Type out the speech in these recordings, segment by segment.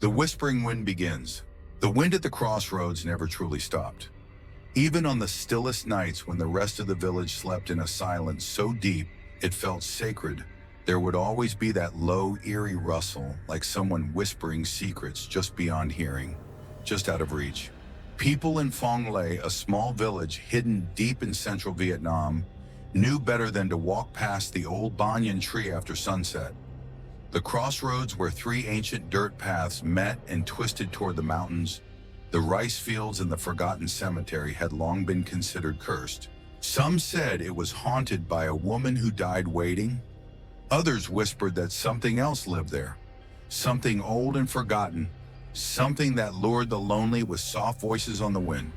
The whispering wind begins. The wind at the crossroads never truly stopped. Even on the stillest nights when the rest of the village slept in a silence so deep it felt sacred, there would always be that low, eerie rustle, like someone whispering secrets just beyond hearing, just out of reach. People in Phong Le, a small village hidden deep in central Vietnam, knew better than to walk past the old banyan tree after sunset. The crossroads where three ancient dirt paths met and twisted toward the mountains, the rice fields and the forgotten cemetery had long been considered cursed. Some said it was haunted by a woman who died waiting. Others whispered that something else lived there, something old and forgotten, something that lured the lonely with soft voices on the wind.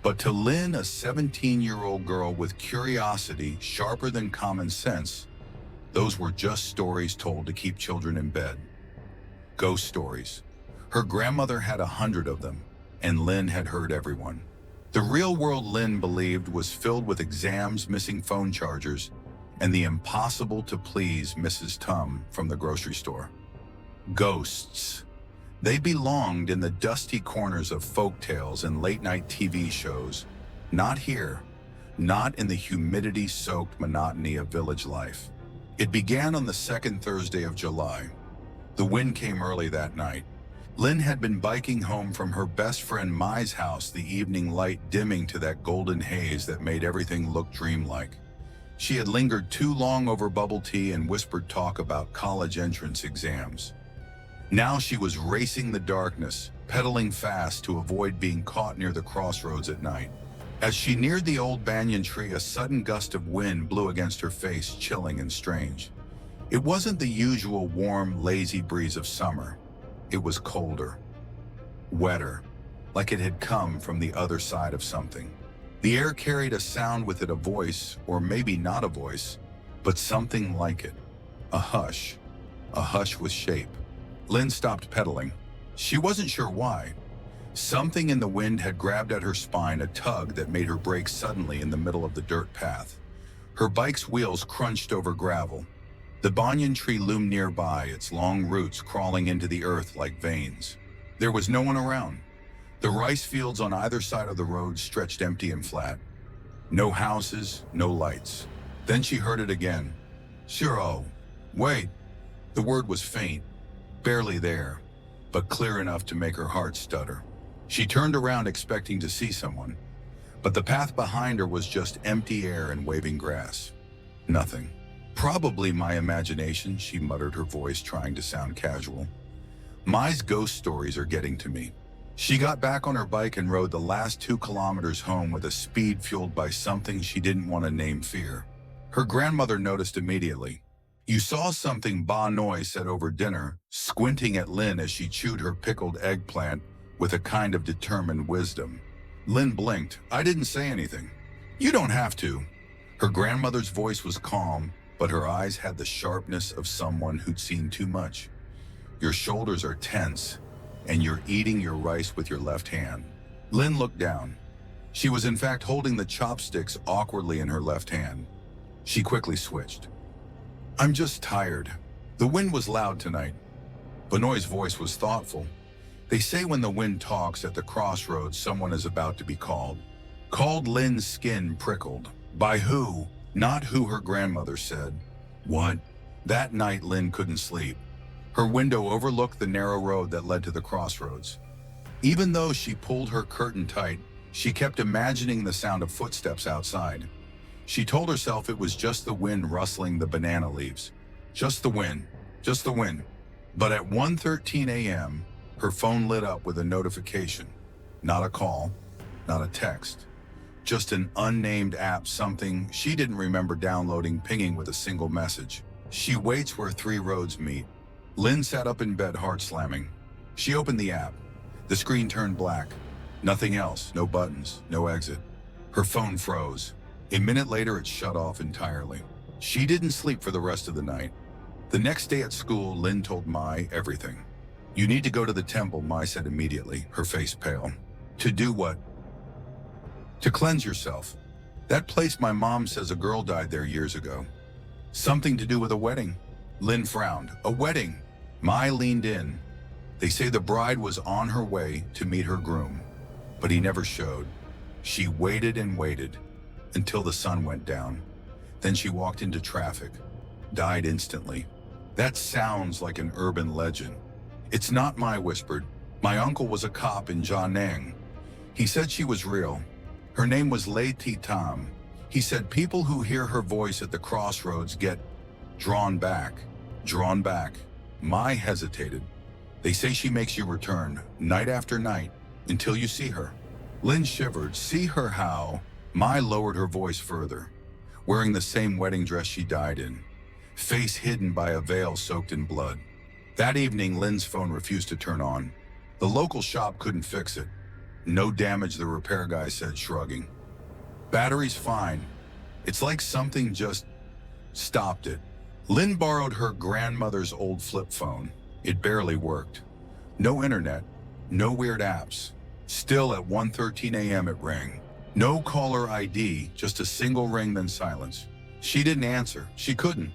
But to Lynn, a 17-year-old girl with curiosity sharper than common sense, those were just stories told to keep children in bed. Ghost stories. Her grandmother had 100 of them, and Lynn had heard everyone. The real world, Lynn believed, was filled with exams, missing phone chargers, and the impossible to please Mrs. Tum from the grocery store. Ghosts. They belonged in the dusty corners of folktales and late-night TV shows. Not here, not in the humidity-soaked monotony of village life. It began on the second Thursday of July. The wind came early that night. Lynn had been biking home from her best friend Mai's house, the evening light dimming to that golden haze that made everything look dreamlike. She had lingered too long over bubble tea and whispered talk about college entrance exams. Now she was racing the darkness, pedaling fast to avoid being caught near the crossroads at night. As she neared the old banyan tree, a sudden gust of wind blew against her face, chilling and strange. It wasn't the usual warm, lazy breeze of summer. It was colder, wetter, like it had come from the other side of something. The air carried a sound with it, a voice, or maybe not a voice, but something like it. A hush with shape. Lynn stopped pedaling. She wasn't sure why. Something in the wind had grabbed at her spine, a tug that made her brake suddenly in the middle of the dirt path. Her bike's wheels crunched over gravel. The banyan tree loomed nearby, its long roots crawling into the earth like veins. There was no one around. The rice fields on either side of the road stretched empty and flat. No houses, no lights. Then she heard it again. "Shiro, wait." The word was faint, barely there, but clear enough to make her heart stutter. She turned around expecting to see someone, but the path behind her was just empty air and waving grass. Nothing. "Probably my imagination," she muttered, her voice trying to sound casual. "Mai's ghost stories are getting to me." She got back on her bike and rode the last 2 kilometers home with a speed fueled by something she didn't want to name fear. Her grandmother noticed immediately. "You saw something," Ba Noi said over dinner, squinting at Lynn as she chewed her pickled eggplant with a kind of determined wisdom. Lynn blinked. "I didn't say anything." "You don't have to." Her grandmother's voice was calm, but her eyes had the sharpness of someone who'd seen too much. "Your shoulders are tense, and you're eating your rice with your left hand." Lynn looked down. She was in fact holding the chopsticks awkwardly in her left hand. She quickly switched. "I'm just tired." The wind was loud tonight. Benoit's voice was thoughtful. "They say when the wind talks at the crossroads, someone is about to be called." Called. Lynn's skin prickled. By who? Not who her grandmother said. What? That night, Lynn couldn't sleep. Her window overlooked the narrow road that led to the crossroads. Even though she pulled her curtain tight, she kept imagining the sound of footsteps outside. She told herself it was just the wind rustling the banana leaves. Just the wind. Just the wind. But at 1:13 a.m., her phone lit up with a notification. Not a call, not a text. Just an unnamed app, something she didn't remember downloading, pinging with a single message. "She waits where 3 roads meet." Lynn sat up in bed, heart slamming. She opened the app. The screen turned black. Nothing else, no buttons, no exit. Her phone froze. A minute later, it shut off entirely. She didn't sleep for the rest of the night. The next day at school, Lynn told Mai everything. "You need to go to the temple," Mai said immediately, her face pale. "To do what?" "To cleanse yourself. That place my mom says a girl died there years ago. Something to do with a wedding." Lynn frowned. "A wedding?" Mai leaned in. They say the bride was on her way to meet her groom, but he never showed. She waited and waited until the sun went down. Then she walked into traffic, died instantly. That sounds like an urban legend. It's not, I whispered. My uncle was a cop in Da Nang. He said she was real. Her name was Lei Ti Tam. He said people who hear her voice at the crossroads get drawn back. Drawn back. Mai hesitated. They say she makes you return, night after night, until you see her. Lynn shivered. See her how? Mai lowered her voice further. Wearing the same wedding dress she died in, face hidden by a veil soaked in blood. That evening, Lynn's phone refused to turn on. The local shop couldn't fix it. No damage, the repair guy said, shrugging. Battery's fine. It's like something just stopped it. Lynn borrowed her grandmother's old flip phone. It barely worked. No internet, no weird apps. Still, at 1:13 a.m. it rang. No caller ID, just a single ring, then silence. She didn't answer. She couldn't.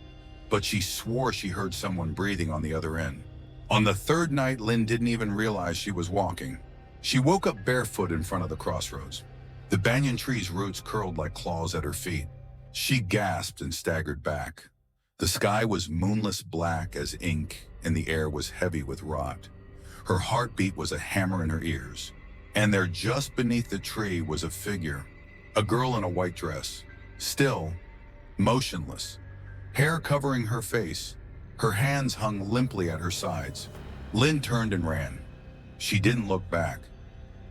But she swore she heard someone breathing on the other end. On the third night, Lynn didn't even realize she was walking. She woke up barefoot in front of the crossroads. The banyan tree's roots curled like claws at her feet. She gasped and staggered back. The sky was moonless black as ink, and the air was heavy with rot. Her heartbeat was a hammer in her ears. And there, just beneath the tree, was a figure. A girl in a white dress. Still, motionless. Hair covering her face. Her hands hung limply at her sides. Lynn turned and ran. She didn't look back.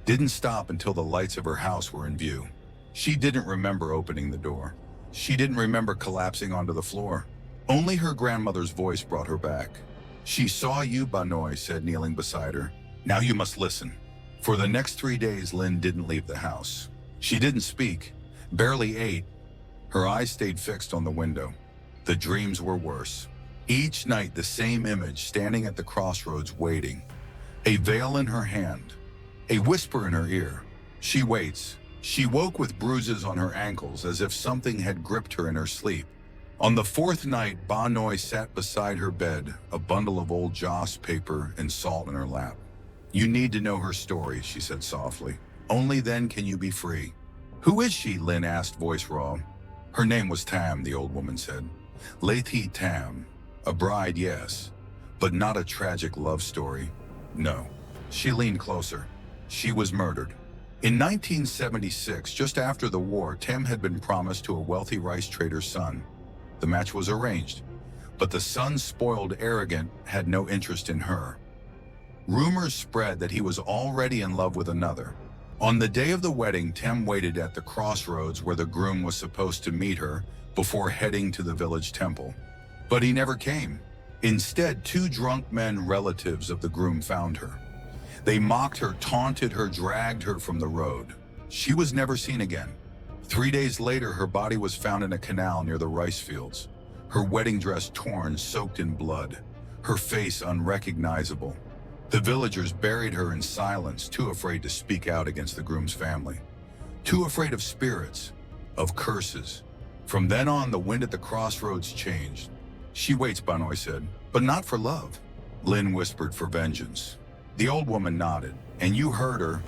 Didn't stop until the lights of her house were in view. She didn't remember opening the door. She didn't remember collapsing onto the floor. Only her grandmother's voice brought her back. She saw you, Banoy said, kneeling beside her. Now you must listen. For the next 3 days, Lynn didn't leave the house. She didn't speak, barely ate. Her eyes stayed fixed on the window. The dreams were worse. Each night, the same image, standing at the crossroads waiting. A veil in her hand, a whisper in her ear. She waits. She woke with bruises on her ankles as if something had gripped her in her sleep. On the fourth night, Banoy sat beside her bed, a bundle of old joss paper and salt in her lap. You need to know her story, she said softly. Only then can you be free. Who is she? Lynn asked, voice raw. Her name was Tam, the old woman said. Lei Ti Tam. A bride, yes, but not a tragic love story. No. She leaned closer. She was murdered. In 1976, just after the war, Tam had been promised to a wealthy rice trader's son. The match was arranged, but the son's spoiled arrogant had no interest in her. Rumors spread that he was already in love with another. On the day of the wedding, Tam waited at the crossroads where the groom was supposed to meet her before heading to the village temple. But he never came. Instead, 2 drunk men, relatives of the groom, found her. They mocked her, taunted her, dragged her from the road. She was never seen again. 3 days later, her body was found in a canal near the rice fields. Her wedding dress torn, soaked in blood. Her face unrecognizable. The villagers buried her in silence, too afraid to speak out against the groom's family. Too afraid of spirits, of curses. From then on, the wind at the crossroads changed. She waits, Banoy said, but not for love. Lynn whispered, for vengeance. The old woman nodded. And you heard her.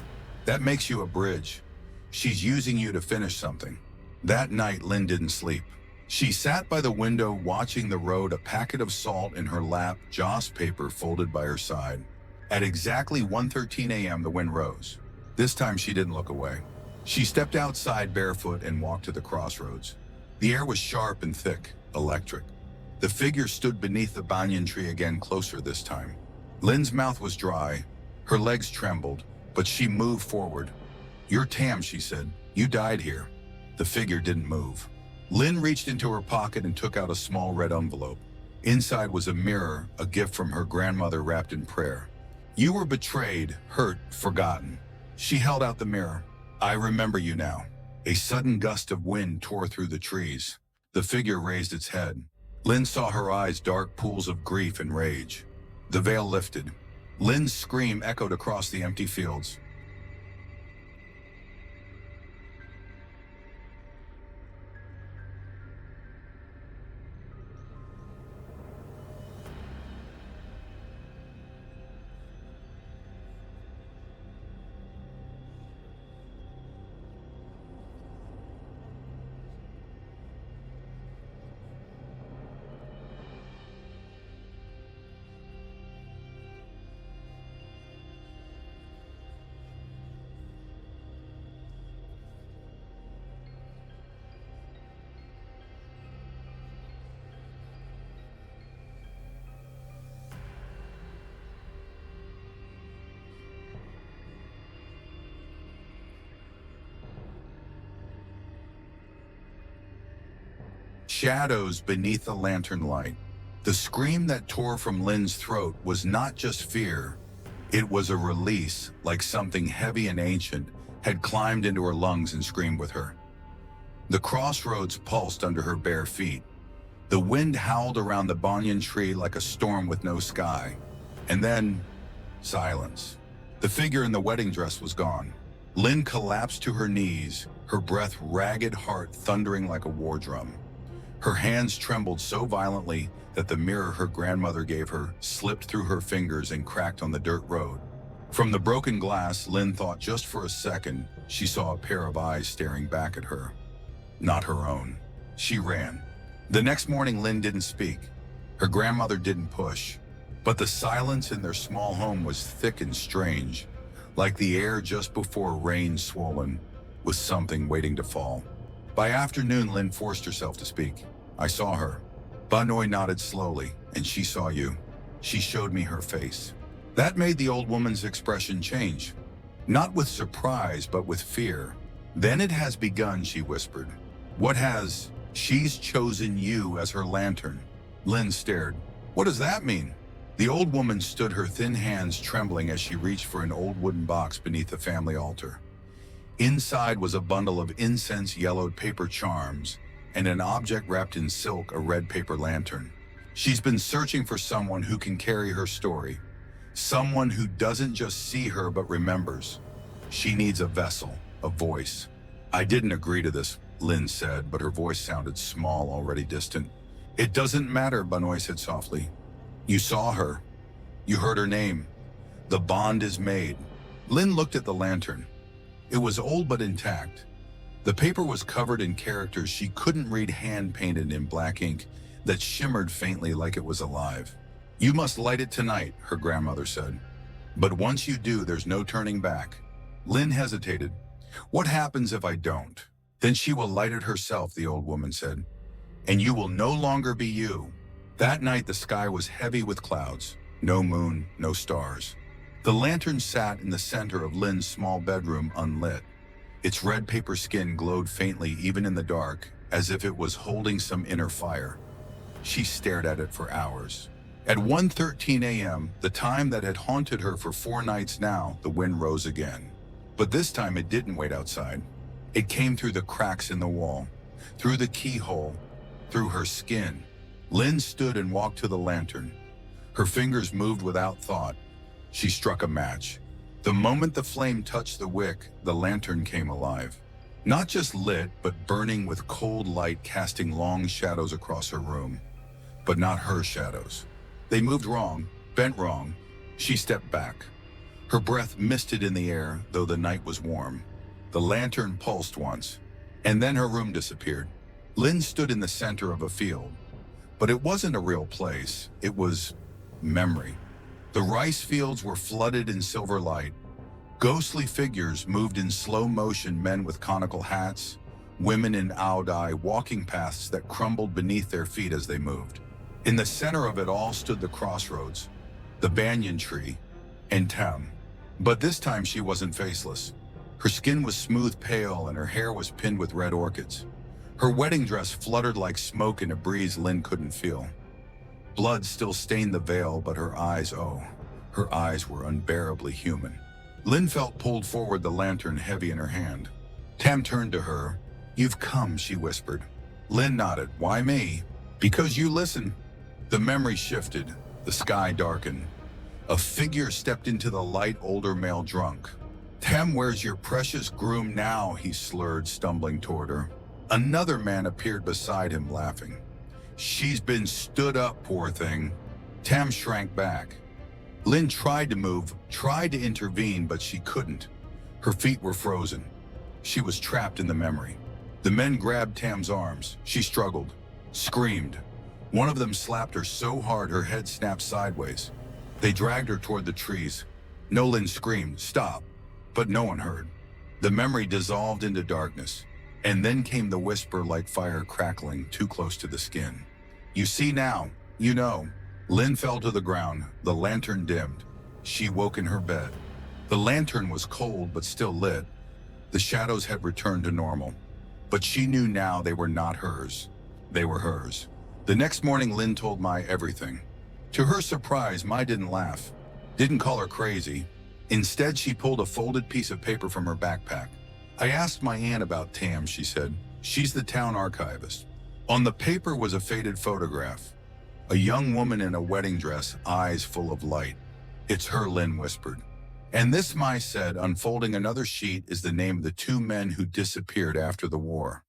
That makes you a bridge. She's using you to finish something. That night, Lynn didn't sleep. She sat by the window watching the road, a packet of salt in her lap, joss paper folded by her side. At exactly 1:13 a.m., the wind rose. This time she didn't look away. She stepped outside barefoot and walked to the crossroads. The air was sharp and thick, electric. The figure stood beneath the banyan tree again, closer this time. Lynn's mouth was dry. Her legs trembled, but she moved forward. You're Tam, she said. You died here. The figure didn't move. Lynn reached into her pocket and took out a small red envelope. Inside was a mirror, a gift from her grandmother wrapped in prayer. You were betrayed, hurt, forgotten. She held out the mirror. I remember you now. A sudden gust of wind tore through the trees. The figure raised its head. Lynn saw her eyes, dark pools of grief and rage. The veil lifted. Lynn's scream echoed across the empty fields. shadows beneath the lantern light. The scream that tore from Lynn's throat was not just fear. It was a release, like something heavy and ancient had climbed into her lungs and screamed with her. The crossroads pulsed under her bare feet. The wind howled around the banyan tree like a storm with no sky. And then, silence. The figure in the wedding dress was gone. Lynn collapsed to her knees, her breath ragged, heart thundering like a war drum. Her hands trembled so violently that the mirror her grandmother gave her slipped through her fingers and cracked on the dirt road. From the broken glass, Lynn thought just for a second she saw a pair of eyes staring back at her. Not her own. She ran. The next morning, Lynn didn't speak. Her grandmother didn't push. But the silence in their small home was thick and strange, like the air just before rain swollen with something waiting to fall. By afternoon, Lynn forced herself to speak. I saw her. Banoy nodded slowly, and she saw you. She showed me her face. That made the old woman's expression change. Not with surprise, but with fear. Then it has begun, she whispered. What has? She's chosen you as her lantern. Lynn stared. What does that mean? The old woman stood, her thin hands trembling as she reached for an old wooden box beneath the family altar. Inside was a bundle of incense-yellowed paper charms and an object wrapped in silk, a red paper lantern. She's been searching for someone who can carry her story, someone who doesn't just see her but remembers. She needs a vessel, a voice. I didn't agree to this, Lynn said, but her voice sounded small, already distant. It doesn't matter, Banoy said softly. You saw her. You heard her name. The bond is made. Lynn looked at the lantern. It was old but intact. The paper was covered in characters she couldn't read, hand-painted in black ink that shimmered faintly like it was alive. You must light it tonight, her grandmother said. But once you do, there's no turning back. Lynn hesitated. What happens if I don't? Then she will light it herself, the old woman said. And you will no longer be you. That night, the sky was heavy with clouds. No moon, no stars. The lantern sat in the center of Lynn's small bedroom, unlit. Its red paper skin glowed faintly, even in the dark, as if it was holding some inner fire. She stared at it for hours. At 1:13 a.m., the time that had haunted her for 4 nights now, the wind rose again. But this time it didn't wait outside. It came through the cracks in the wall, through the keyhole, through her skin. Lynn stood and walked to the lantern. Her fingers moved without thought. She struck a match. The moment the flame touched the wick, the lantern came alive. Not just lit, but burning with cold light, casting long shadows across her room. But not her shadows. They moved wrong, bent wrong. She stepped back. Her breath misted in the air, though the night was warm. The lantern pulsed once, and then her room disappeared. Lynn stood in the center of a field. But it wasn't a real place. It was memory. The rice fields were flooded in silver light. Ghostly figures moved in slow motion, men with conical hats, women in aodai, walking paths that crumbled beneath their feet as they moved. In the center of it all stood the crossroads, the banyan tree, and Tem. But this time she wasn't faceless. Her skin was smooth pale and her hair was pinned with red orchids. Her wedding dress fluttered like smoke in a breeze Lynn couldn't feel. Blood still stained the veil, but her eyes, her eyes were unbearably human. Lynn felt pulled forward, the lantern heavy in her hand. Tam turned to her. You've come, she whispered. Lynn nodded. Why me? Because you listen. The memory shifted. The sky darkened. A figure stepped into the light, older male drunk. Tam, where's your precious groom now? He slurred, stumbling toward her. Another man appeared beside him, laughing. She's been stood up, poor thing. Tam shrank back. Lynn tried to move, tried to intervene, but she couldn't. Her feet were frozen. She was trapped in the memory. The men grabbed Tam's arms. She struggled, screamed. One of them slapped her so hard her head snapped sideways. They dragged her toward the trees. Nolan screamed, stop, but no one heard. The memory dissolved into darkness. And then came the whisper like fire crackling too close to the skin. You see now, you know. Lynn fell to the ground, the lantern dimmed. She woke in her bed. The lantern was cold but still lit. The shadows had returned to normal. But she knew now they were not hers. They were hers. The next morning, Lynn told Mai everything. To her surprise, Mai didn't laugh, didn't call her crazy. Instead, she pulled a folded piece of paper from her backpack. I asked my aunt about Tam, she said. She's the town archivist. On the paper was a faded photograph. A young woman in a wedding dress, eyes full of light. It's her, Lynn whispered. And this, Mai said, unfolding another sheet, is the name of the two men who disappeared after the war.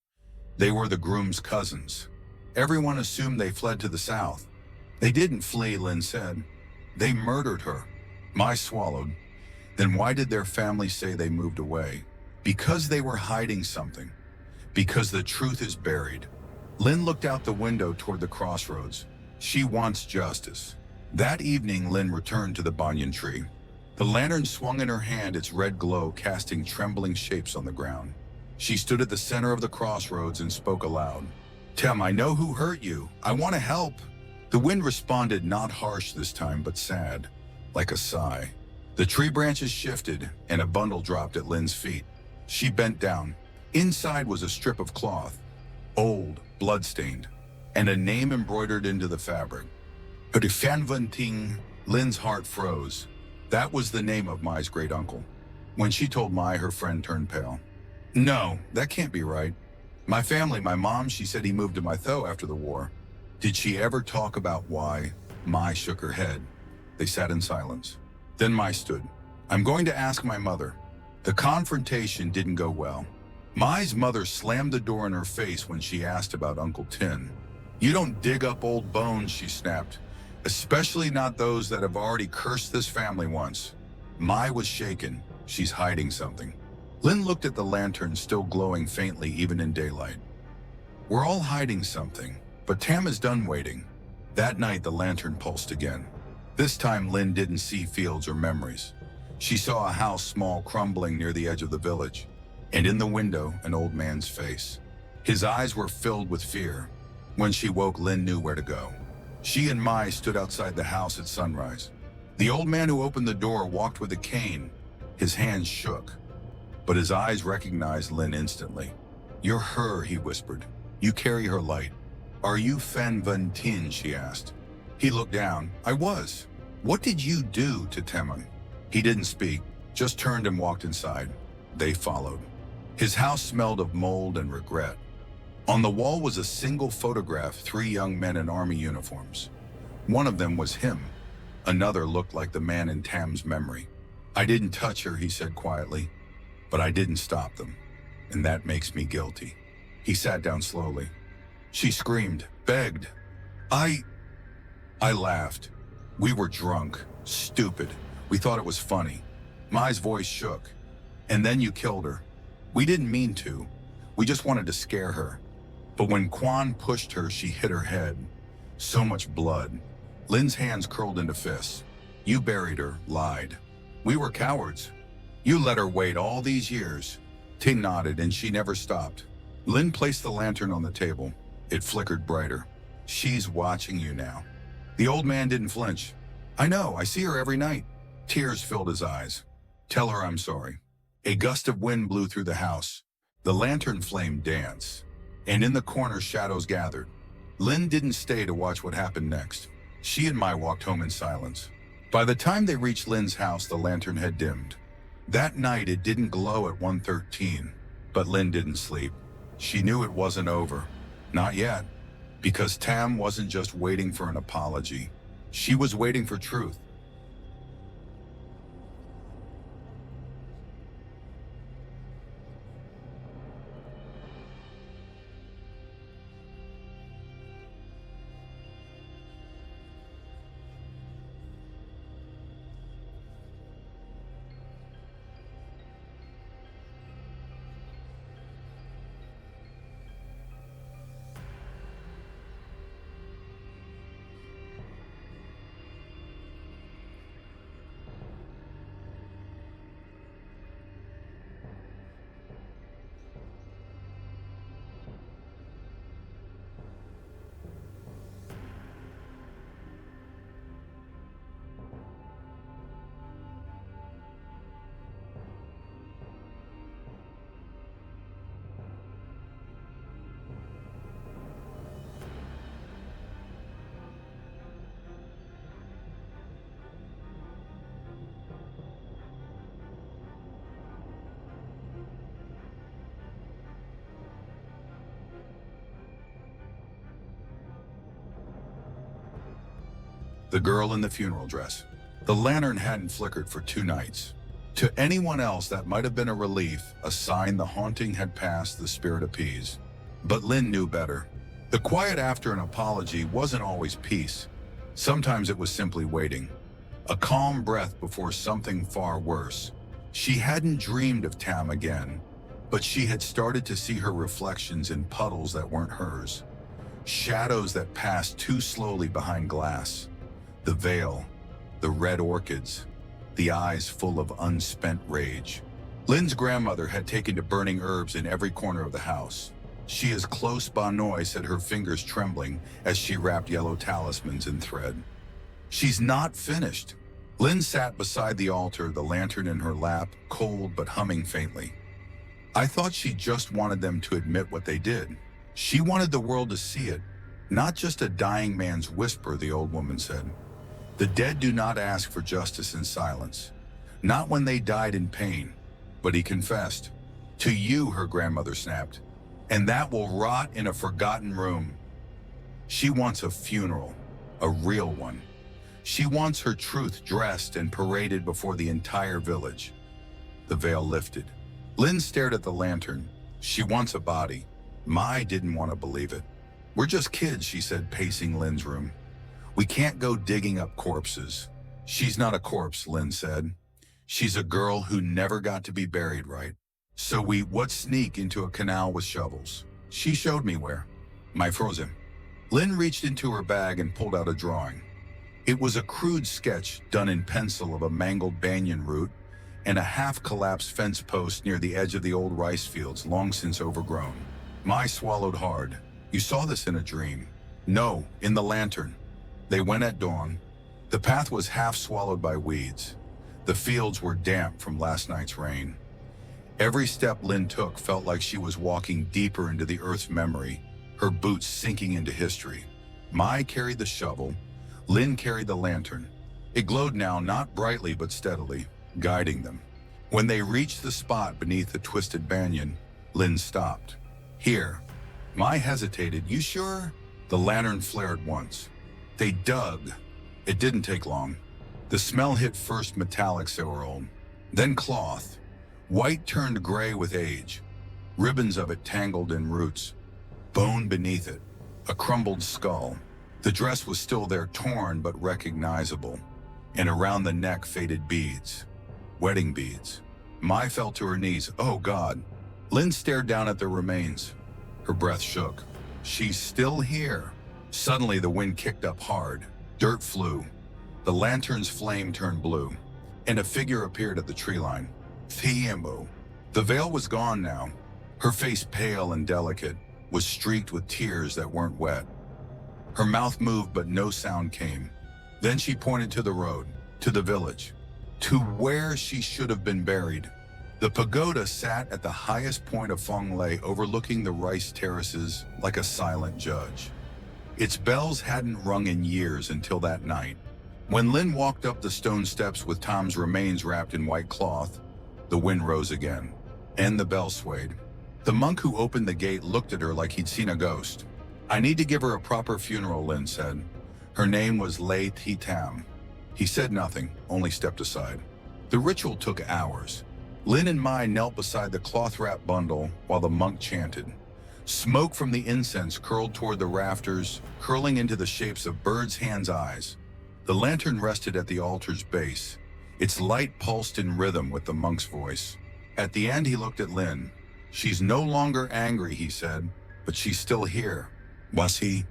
They were the groom's cousins. Everyone assumed they fled to the south. They didn't flee, Lynn said. They murdered her. Mai swallowed. Then why did their family say they moved away? Because they were hiding something. Because the truth is buried. Lynn looked out the window toward the crossroads. She wants justice. That evening, Lynn returned to the banyan tree. The lantern swung in her hand, its red glow casting trembling shapes on the ground. She stood at the center of the crossroads and spoke aloud. Tem, I know who hurt you. I want to help. The wind responded, not harsh this time, but sad, like a sigh. The tree branches shifted, and a bundle dropped at Lynn's feet. She bent down. Inside was a strip of cloth, old, blood-stained, and a name embroidered into the fabric. Ting. Lynn's heart froze. That was the name of Mai's great-uncle. When she told Mai, her friend turned pale. No, that can't be right. My family, my mom, she said he moved to Mytho after the war. Did she ever talk about why? Mai shook her head. They sat in silence. Then Mai stood. I'm going to ask my mother. The confrontation didn't go well. Mai's mother slammed the door in her face when she asked about Uncle Tin. You don't dig up old bones, she snapped. Especially not those that have already cursed this family once. Mai was shaken. She's hiding something. Lynn looked at the lantern, still glowing faintly even in daylight. We're all hiding something, but Tam is done waiting. That night, the lantern pulsed again. This time, Lynn didn't see fields or memories. She saw a house small, crumbling near the edge of the village, and in the window, an old man's face. His eyes were filled with fear. When she woke, Lynn knew where to go. She and Mai stood outside the house at sunrise. The old man who opened the door walked with a cane. His hands shook, but his eyes recognized Lynn instantly. You're her, he whispered. You carry her light. Are you Fen Van Tin, she asked. He looked down. I was. What did you do to Teman? He didn't speak, just turned and walked inside. They followed. His house smelled of mold and regret. On the wall was a single photograph, 3 young men in army uniforms. One of them was him. Another looked like the man in Tam's memory. I didn't touch her, he said quietly, but I didn't stop them, and that makes me guilty. He sat down slowly. She screamed, begged. I laughed. We were drunk, stupid. We thought it was funny. Mai's voice shook. And then you killed her. We didn't mean to. We just wanted to scare her. But when Quan pushed her, she hit her head. So much blood. Lynn's hands curled into fists. You buried her, lied. We were cowards. You let her wait all these years. Ting nodded, and she never stopped. Lynn placed the lantern on the table. It flickered brighter. She's watching you now. The old man didn't flinch. I know, I see her every night. Tears filled his eyes. Tell her I'm sorry. A gust of wind blew through the house. The lantern flame danced, and in the corner shadows gathered. Lynn didn't stay to watch what happened next. She and Mai walked home in silence. By the time they reached Lynn's house, the lantern had dimmed. That night it didn't glow at 1:13, but Lynn didn't sleep. She knew it wasn't over. Not yet. Because Tam wasn't just waiting for an apology. She was waiting for truth. The girl in the funeral dress. The lantern hadn't flickered for 2 nights. To anyone else, that might have been a relief, a sign the haunting had passed, the spirit appeased. But Lynn knew better. The quiet after an apology wasn't always peace. Sometimes it was simply waiting. A calm breath before something far worse. She hadn't dreamed of Tam again, but she had started to see her reflections in puddles that weren't hers. Shadows that passed too slowly behind glass. The veil, the red orchids, the eyes full of unspent rage. Lynn's grandmother had taken to burning herbs in every corner of the house. She is close, Banoy said, her fingers trembling as she wrapped yellow talismans in thread. She's not finished. Lynn sat beside the altar, the lantern in her lap, cold but humming faintly. I thought she just wanted them to admit what they did. She wanted the world to see it, not just a dying man's whisper, the old woman said. The dead do not ask for justice in silence. Not when they died in pain. But he confessed. To you, her grandmother snapped. And that will rot in a forgotten room. She wants a funeral, a real one. She wants her truth dressed and paraded before the entire village. The veil lifted. Lynn stared at the lantern. She wants a body. Mai didn't want to believe it. We're just kids, she said, pacing Lynn's room. We can't go digging up corpses. She's not a corpse, Lynn said. She's a girl who never got to be buried right. So we would sneak into a canal with shovels. She showed me where. My frozen. Lynn reached into her bag and pulled out a drawing. It was a crude sketch done in pencil of a mangled banyan root and a half-collapsed fence post near the edge of the old rice fields, long since overgrown. Mai swallowed hard. You saw this in a dream. No, in the lantern. They went at dawn. The path was half swallowed by weeds. The fields were damp from last night's rain. Every step Lynn took felt like she was walking deeper into the earth's memory, her boots sinking into history. Mai carried the shovel. Lynn carried the lantern. It glowed now, not brightly but steadily, guiding them. When they reached the spot beneath the twisted banyan, Lynn stopped. Here. Mai hesitated. You sure? The lantern flared once. They dug. It didn't take long. The smell hit first metallic sorrel, then cloth. White turned gray with age. Ribbons of it tangled in roots. Bone beneath it. A crumbled skull. The dress was still there, torn but recognizable. And around the neck, faded beads. Wedding beads. Mai fell to her knees. Oh, God. Lynn stared down at the remains. Her breath shook. She's still here. Suddenly, the wind kicked up hard. Dirt flew. The lantern's flame turned blue. And a figure appeared at the tree line. Thiembo. The veil was gone now. Her face, pale and delicate, was streaked with tears that weren't wet. Her mouth moved, but no sound came. Then she pointed to the road, to the village, to where she should have been buried. The pagoda sat at the highest point of Fonglei, overlooking the rice terraces like a silent judge. Its bells hadn't rung in years until that night. When Lynn walked up the stone steps with Tom's remains wrapped in white cloth, the wind rose again, and the bell swayed. The monk who opened the gate looked at her like he'd seen a ghost. I need to give her a proper funeral, Lynn said. Her name was Lei Thi Tam. He said nothing, only stepped aside. The ritual took hours. Lynn and Mai knelt beside the cloth-wrapped bundle while the monk chanted. Smoke from the incense curled toward the rafters, curling into the shapes of birds' hands' eyes. The lantern rested at the altar's base. Its light pulsed in rhythm with the monk's voice. At the end, he looked at Lynn. She's no longer angry, he said, but she's still here. Was he?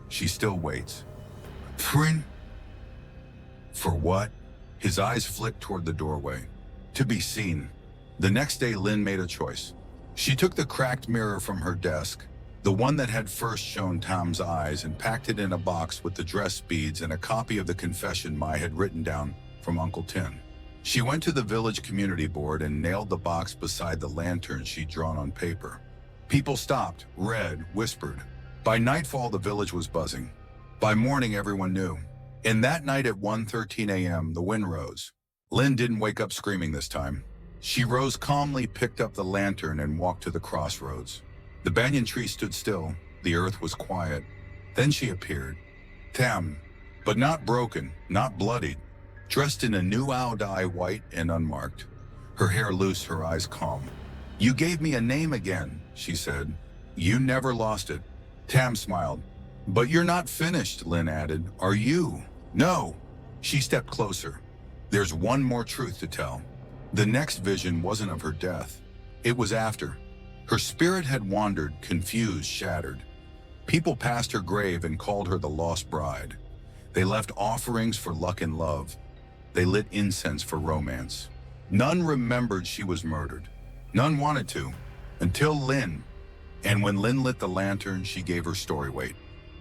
She still waits. Frin? For what? His eyes flicked toward the doorway. To be seen. The next day, Lynn made a choice. She took the cracked mirror from her desk, the one that had first shown Tom's eyes, and packed it in a box with the dress beads and a copy of the confession Mai had written down from Uncle Tin. She went to the village community board and nailed the box beside the lantern she'd drawn on paper. People stopped, read, whispered. By nightfall, the village was buzzing. By morning, everyone knew. And that night at 1:13 a.m., the wind rose. Lynn didn't wake up screaming this time. She rose calmly, picked up the lantern, and walked to the crossroads. The banyan tree stood still. The earth was quiet. Then she appeared. Tam. but not broken, not bloodied, dressed in a new owl dye, white and unmarked. Her hair loose, her eyes calm. "You gave me a name again," she said. "You never lost it." Tam smiled. "But you're not finished," Lynn added. "Are you?" "No." She stepped closer. "There's one more truth to tell." The next vision wasn't of her death. It was after. Her spirit had wandered, confused, shattered. People passed her grave and called her the lost bride. They left offerings for luck and love. They lit incense for romance. None remembered she was murdered. None wanted to, until Lynn. And when Lynn lit the lantern, she gave her story weight.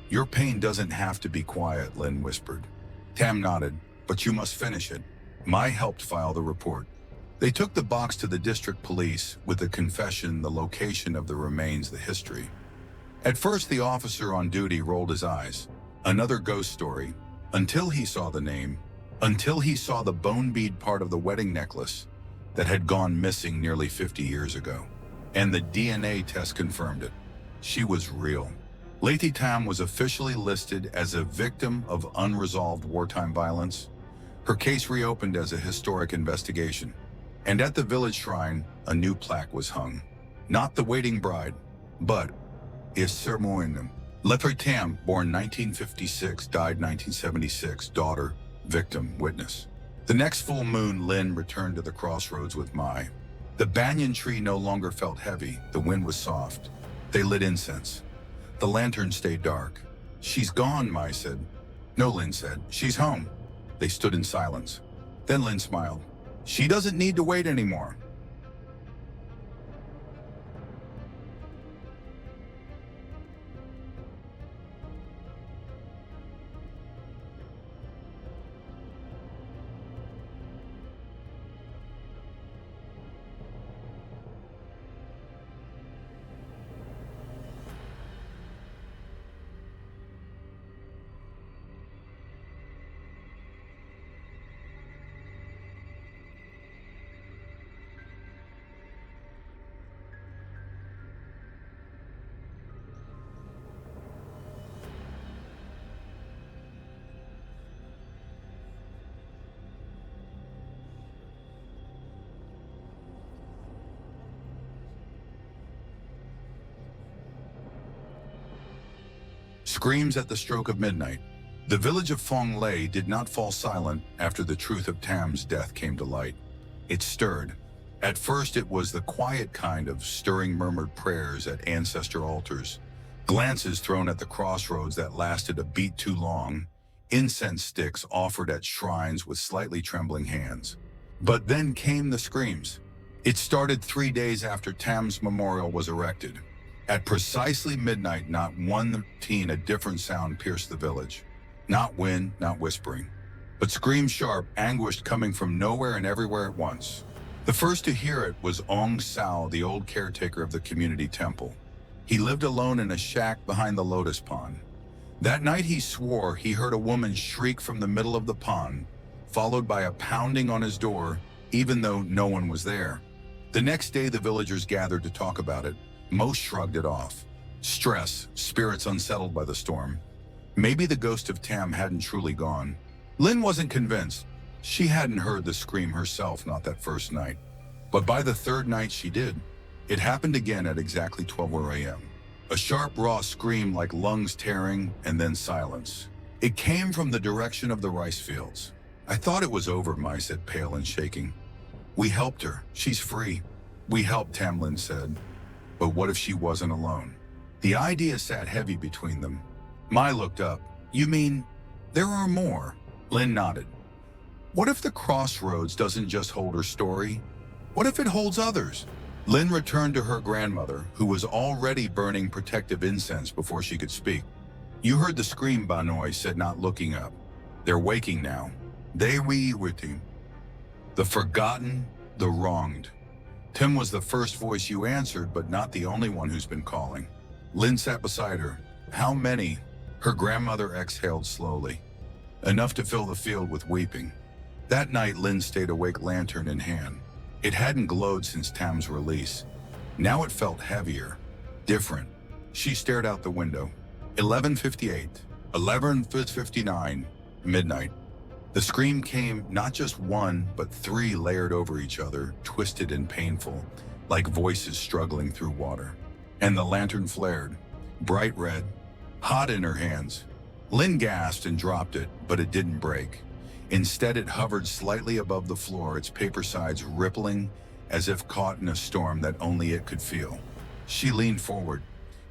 "Your pain doesn't have to be quiet," Lynn whispered. Tam nodded. "But you must finish it." Mai helped file the report. They took the box to the district police with the confession, the location of the remains, the history. At first, the officer on duty rolled his eyes. Another ghost story. Until he saw the name. Until he saw the bone bead part of the wedding necklace that had gone missing nearly 50 years ago. And the DNA test confirmed it. She was real. Lady Tam was officially listed as a victim of unresolved wartime violence. Her case reopened as a historic investigation. And at the village shrine, a new plaque was hung. Not the waiting bride, but is Sermoinum. Leper Tam, born 1956, died 1976, daughter, victim, witness. The next full moon, Lynn returned to the crossroads with Mai. The banyan tree no longer felt heavy. The wind was soft. They lit incense. The lantern stayed dark. "She's gone," Mai said. "No," Lynn said. "She's home." They stood in silence. Then Lynn smiled. "She doesn't need to wait anymore." Screams at the stroke of midnight. The village of Fong Lei did not fall silent after the truth of Tam's death came to light. It stirred. At first, it was the quiet kind of stirring murmured prayers at ancestor altars, glances thrown at the crossroads that lasted a beat too long, incense sticks offered at shrines with slightly trembling hands. But then came the screams. It started 3 days after Tam's memorial was erected. At precisely midnight, not one teen, a different sound pierced the village. Not wind, not whispering, but screams sharp, anguished, coming from nowhere and everywhere at once. The first to hear it was Ong Sao, the old caretaker of the community temple. He lived alone in a shack behind the lotus pond. That night he swore he heard a woman shriek from the middle of the pond, followed by a pounding on his door, even though no one was there. The next day the villagers gathered to talk about it. Most shrugged it off. Stress, spirits unsettled by the storm. Maybe the ghost of Tam hadn't truly gone. Lynn wasn't convinced. She hadn't heard the scream herself, not that first night. But by the third night she did. It happened again at exactly 12 a.m. A sharp, raw scream like lungs tearing, and then silence. It came from the direction of the rice fields. "I thought it was over," Mai said, pale and shaking. "We helped her. She's free." "We helped," Tamlin said. But what if she wasn't alone? The idea sat heavy between them. Mai looked up. "You mean there are more?" Lynn nodded. "What if the crossroads doesn't just hold her story? What if it holds others?" Lynn returned to her grandmother, who was already burning protective incense before she could speak. "You heard the scream," Banoy said, not looking up. "They're waking now. They waiting. The forgotten, the wronged." Tim was the first voice you answered, but not the only one who's been calling. Lynn sat beside her. "How many?" Her grandmother exhaled slowly. "Enough to fill the field with weeping." That night, Lynn stayed awake, lantern in hand. It hadn't glowed since Tam's release. Now it felt heavier, different. She stared out the window. 11:58, 11:59. Midnight. The scream came not just one, but three layered over each other, twisted and painful, like voices struggling through water. And the lantern flared, bright red, hot in her hands. Lynn gasped and dropped it, but it didn't break. Instead, it hovered slightly above the floor, its paper sides rippling as if caught in a storm that only it could feel. She leaned forward.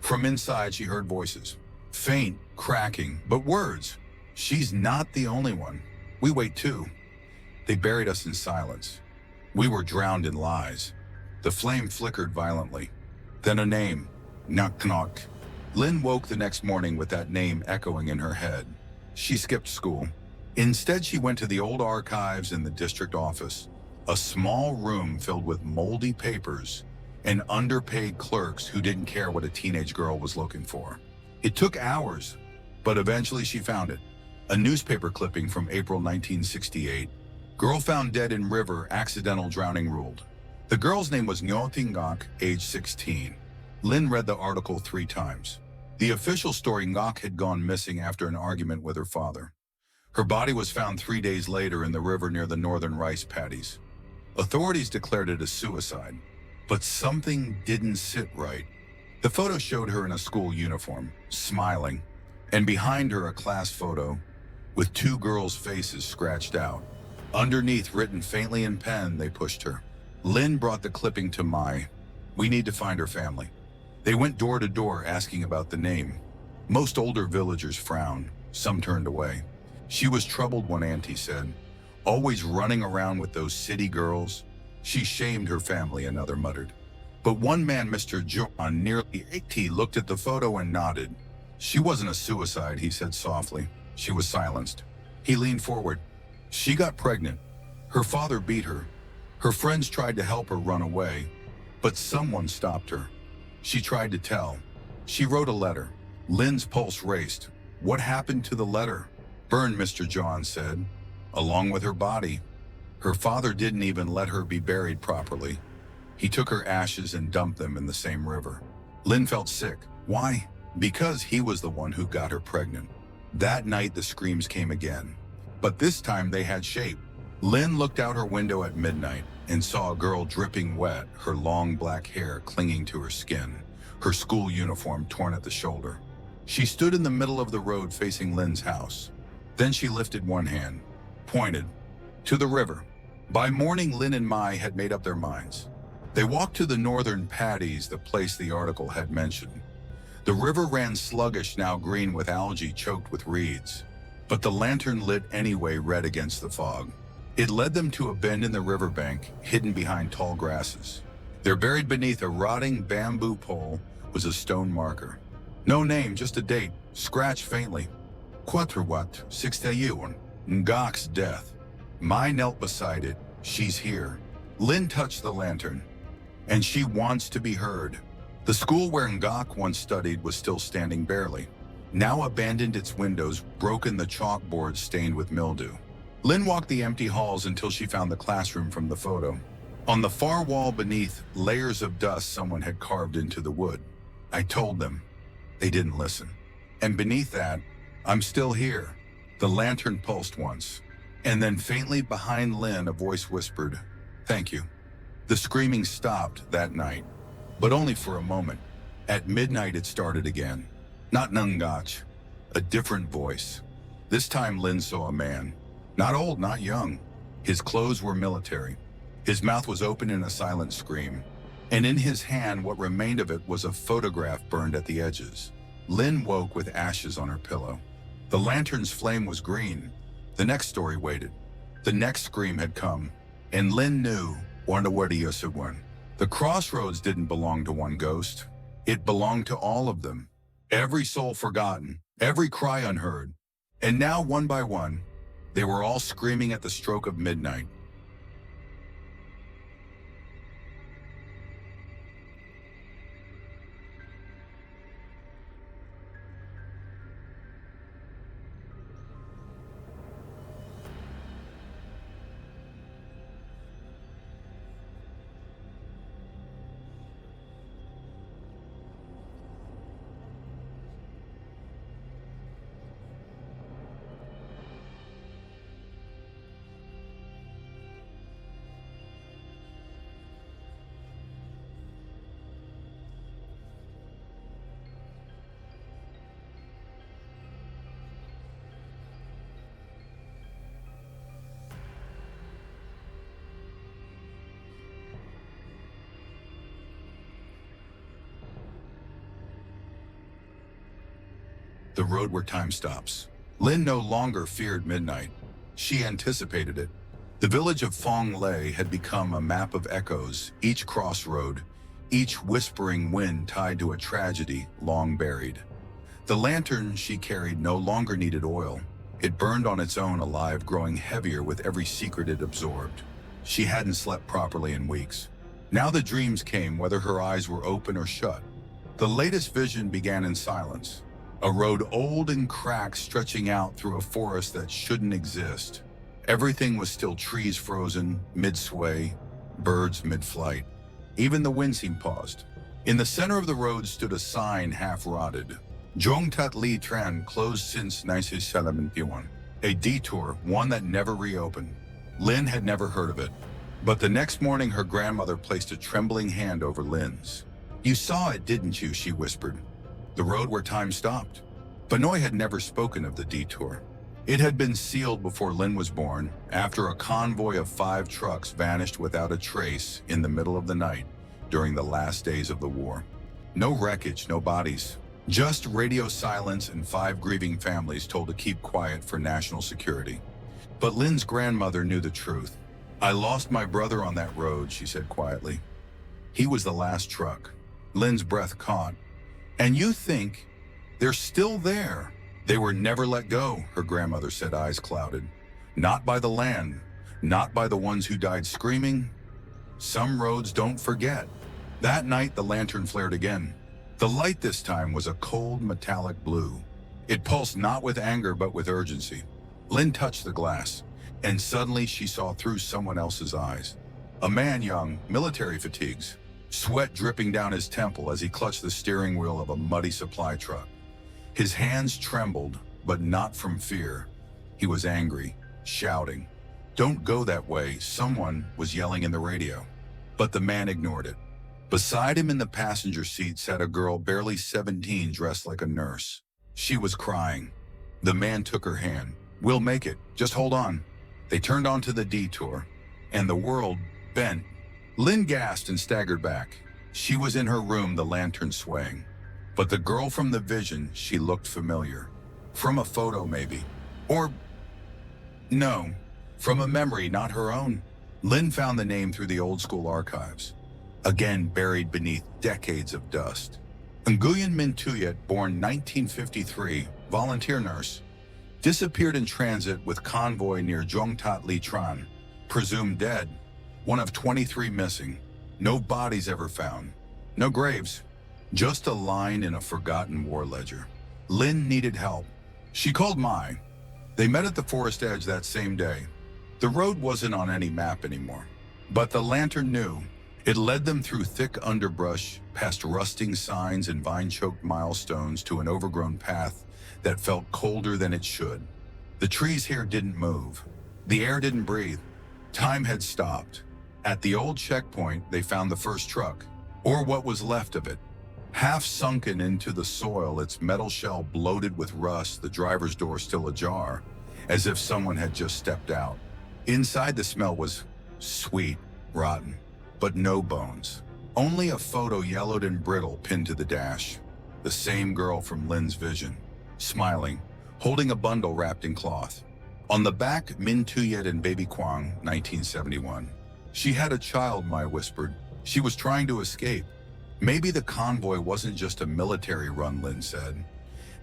From inside, she heard voices. Faint, cracking, but words. She's not the only one. We wait too. They buried us in silence. We were drowned in lies. The flame flickered violently. Then a name. Knock knock. Lynn woke the next morning with that name echoing in her head. She skipped school. Instead, she went to the old archives in the district office, a small room filled with moldy papers and underpaid clerks who didn't care what a teenage girl was looking for. It took hours, but eventually she found it. A newspaper clipping from April 1968. Girl found dead in river, accidental drowning ruled. The girl's name was Ngo Ngok, age 16. Lynn read the article 3 times. The official story: Ngok had gone missing after an argument with her father. Her body was found 3 days later in the river near the northern rice paddies. Authorities declared it a suicide, but something didn't sit right. The photo showed her in a school uniform, smiling, and behind her a class photo with 2 girls' faces scratched out. Underneath, written faintly in pen, they pushed her. Lynn brought the clipping to Mai. We need to find her family. They went door to door asking about the name. Most older villagers frowned, some turned away. She was troubled, one auntie said. Always running around with those city girls. She shamed her family, another muttered. But one man, Mr. John, nearly 80, looked at the photo and nodded. She wasn't a suicide, he said softly. She was silenced. He leaned forward. She got pregnant. Her father beat her. Her friends tried to help her run away, but someone stopped her. She tried to tell. She wrote a letter. Lynn's pulse raced. What happened to the letter? Burned, Mr. John said, along with her body. Her father didn't even let her be buried properly. He took her ashes and dumped them in the same river. Lynn felt sick. Why? Because he was the one who got her pregnant. That night the screams came again, but this time they had shape. Lynn looked out her window at midnight and saw a girl dripping wet, her long black hair clinging to her skin, her school uniform torn at the shoulder. She stood in the middle of the road facing Lynn's house. Then she lifted one hand, pointed, to the river. By morning, Lynn and Mai had made up their minds. They walked to the northern paddies, the place the article had mentioned. The river ran sluggish, now green with algae choked with reeds. But the lantern lit anyway, red against the fog. It led them to a bend in the riverbank, hidden behind tall grasses. There, buried beneath a rotting bamboo pole, was a stone marker. No name, just a date, scratched faintly. Crossroads, 61, Ngok's death. Mai knelt beside it. She's here. Lynn touched the lantern. And she wants to be heard. The school where Ngok once studied was still standing barely. Now abandoned, its windows broken, the chalkboard stained with mildew. Lynn walked the empty halls until she found the classroom from the photo. On the far wall beneath, layers of dust someone had carved into the wood. I told them. They didn't listen. And beneath that, I'm still here. The lantern pulsed once. And then faintly behind Lynn, a voice whispered, thank you. The screaming stopped that night, but only for a moment. At midnight, it started again. Not Ngok, a different voice. This time, Lynn saw a man. Not old, not young. His clothes were military. His mouth was open in a silent scream. And in his hand, what remained of it was a photograph burned at the edges. Lynn woke with ashes on her pillow. The lantern's flame was green. The next story waited. The next scream had come. And Lynn knew, the Crossroads didn't belong to one ghost. It belonged to all of them. Every soul forgotten, every cry unheard. And now, one by one, they were all screaming at the stroke of midnight. the road where time stops. Lin no longer feared midnight. She anticipated it. The village of Fong Lei had become a map of echoes, each crossroad, each whispering wind tied to a tragedy long buried. The lantern she carried no longer needed oil. It burned on its own, alive, growing heavier with every secret it absorbed. She hadn't slept properly in weeks. Now the dreams came, whether her eyes were open or shut. The latest vision began in silence. A road old and cracked stretching out through a forest that shouldn't exist. Everything was still, trees frozen, mid-sway, birds mid-flight. Even the wind seemed paused. In the center of the road stood a sign half-rotted. Zhongtat Li Tran, closed since 1971. A detour, one that never reopened. Lin had never heard of it. But the next morning her grandmother placed a trembling hand over Lin's. "You saw it, didn't you?" she whispered. "The road where time stopped." Benoit had never spoken of the detour. It had been sealed before Lin was born, after a convoy of 5 trucks vanished without a trace in the middle of the night during the last days of the war. No wreckage, no bodies. Just radio silence and 5 grieving families told to keep quiet for national security. But Lin's grandmother knew the truth. "I lost my brother on that road," she said quietly. "He was the last truck." Lin's breath caught. "And you think they're still there?" "They were never let go," her grandmother said, eyes clouded. "Not by the land, not by the ones who died screaming. Some roads don't forget." That night the lantern flared again. The light this time was a cold metallic blue. It pulsed not with anger but with urgency. Lin touched the glass, and suddenly she saw through someone else's eyes. A man, young, military fatigues, sweat dripping down his temple as he clutched the steering wheel of a muddy supply truck. His hands trembled, but not from fear. He was angry, shouting. "Don't go that way," someone was yelling in the radio. But the man ignored it. Beside him in the passenger seat sat a girl barely 17, dressed like a nurse. She was crying. The man took her hand. "We'll make it. Just hold on." They turned onto the detour, and the world bent. Lin gasped and staggered back. She was in her room, the lantern swaying. But the girl from the vision, she looked familiar. From a photo, maybe. Or, no, from a memory, not her own. Lin found the name through the old school archives, again buried beneath decades of dust. Nguyen Minh Tuyet, born 1953, volunteer nurse, disappeared in transit with convoy near Zhongtat Li Tran, presumed dead. One of 23 missing. No bodies ever found. No graves. Just a line in a forgotten war ledger. Lin needed help. She called Mai. They met at the forest edge that same day. The road wasn't on any map anymore, but the lantern knew. It led them through thick underbrush, past rusting signs and vine-choked milestones to an overgrown path that felt colder than it should. The trees here didn't move. The air didn't breathe. Time had stopped. At the old checkpoint, they found the first truck, or what was left of it. Half sunken into the soil, its metal shell bloated with rust, the driver's door still ajar, as if someone had just stepped out. Inside, the smell was sweet, rotten, but no bones. Only a photo, yellowed and brittle, pinned to the dash. The same girl from Lin's vision, smiling, holding a bundle wrapped in cloth. On the back, Minh Tuyet and baby Quang, 1971. "She had a child," Mai whispered. "She was trying to escape." Maybe the convoy wasn't just a military run, Lin said.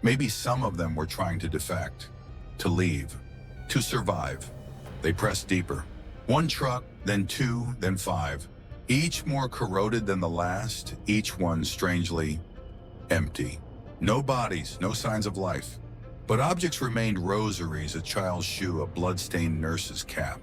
Maybe some of them were trying to defect, to leave, to survive. They pressed deeper. 1 truck, then 2, then 5. Each more corroded than the last, each one strangely empty. No bodies, no signs of life. But objects remained: rosaries, a child's shoe, a blood-stained nurse's cap.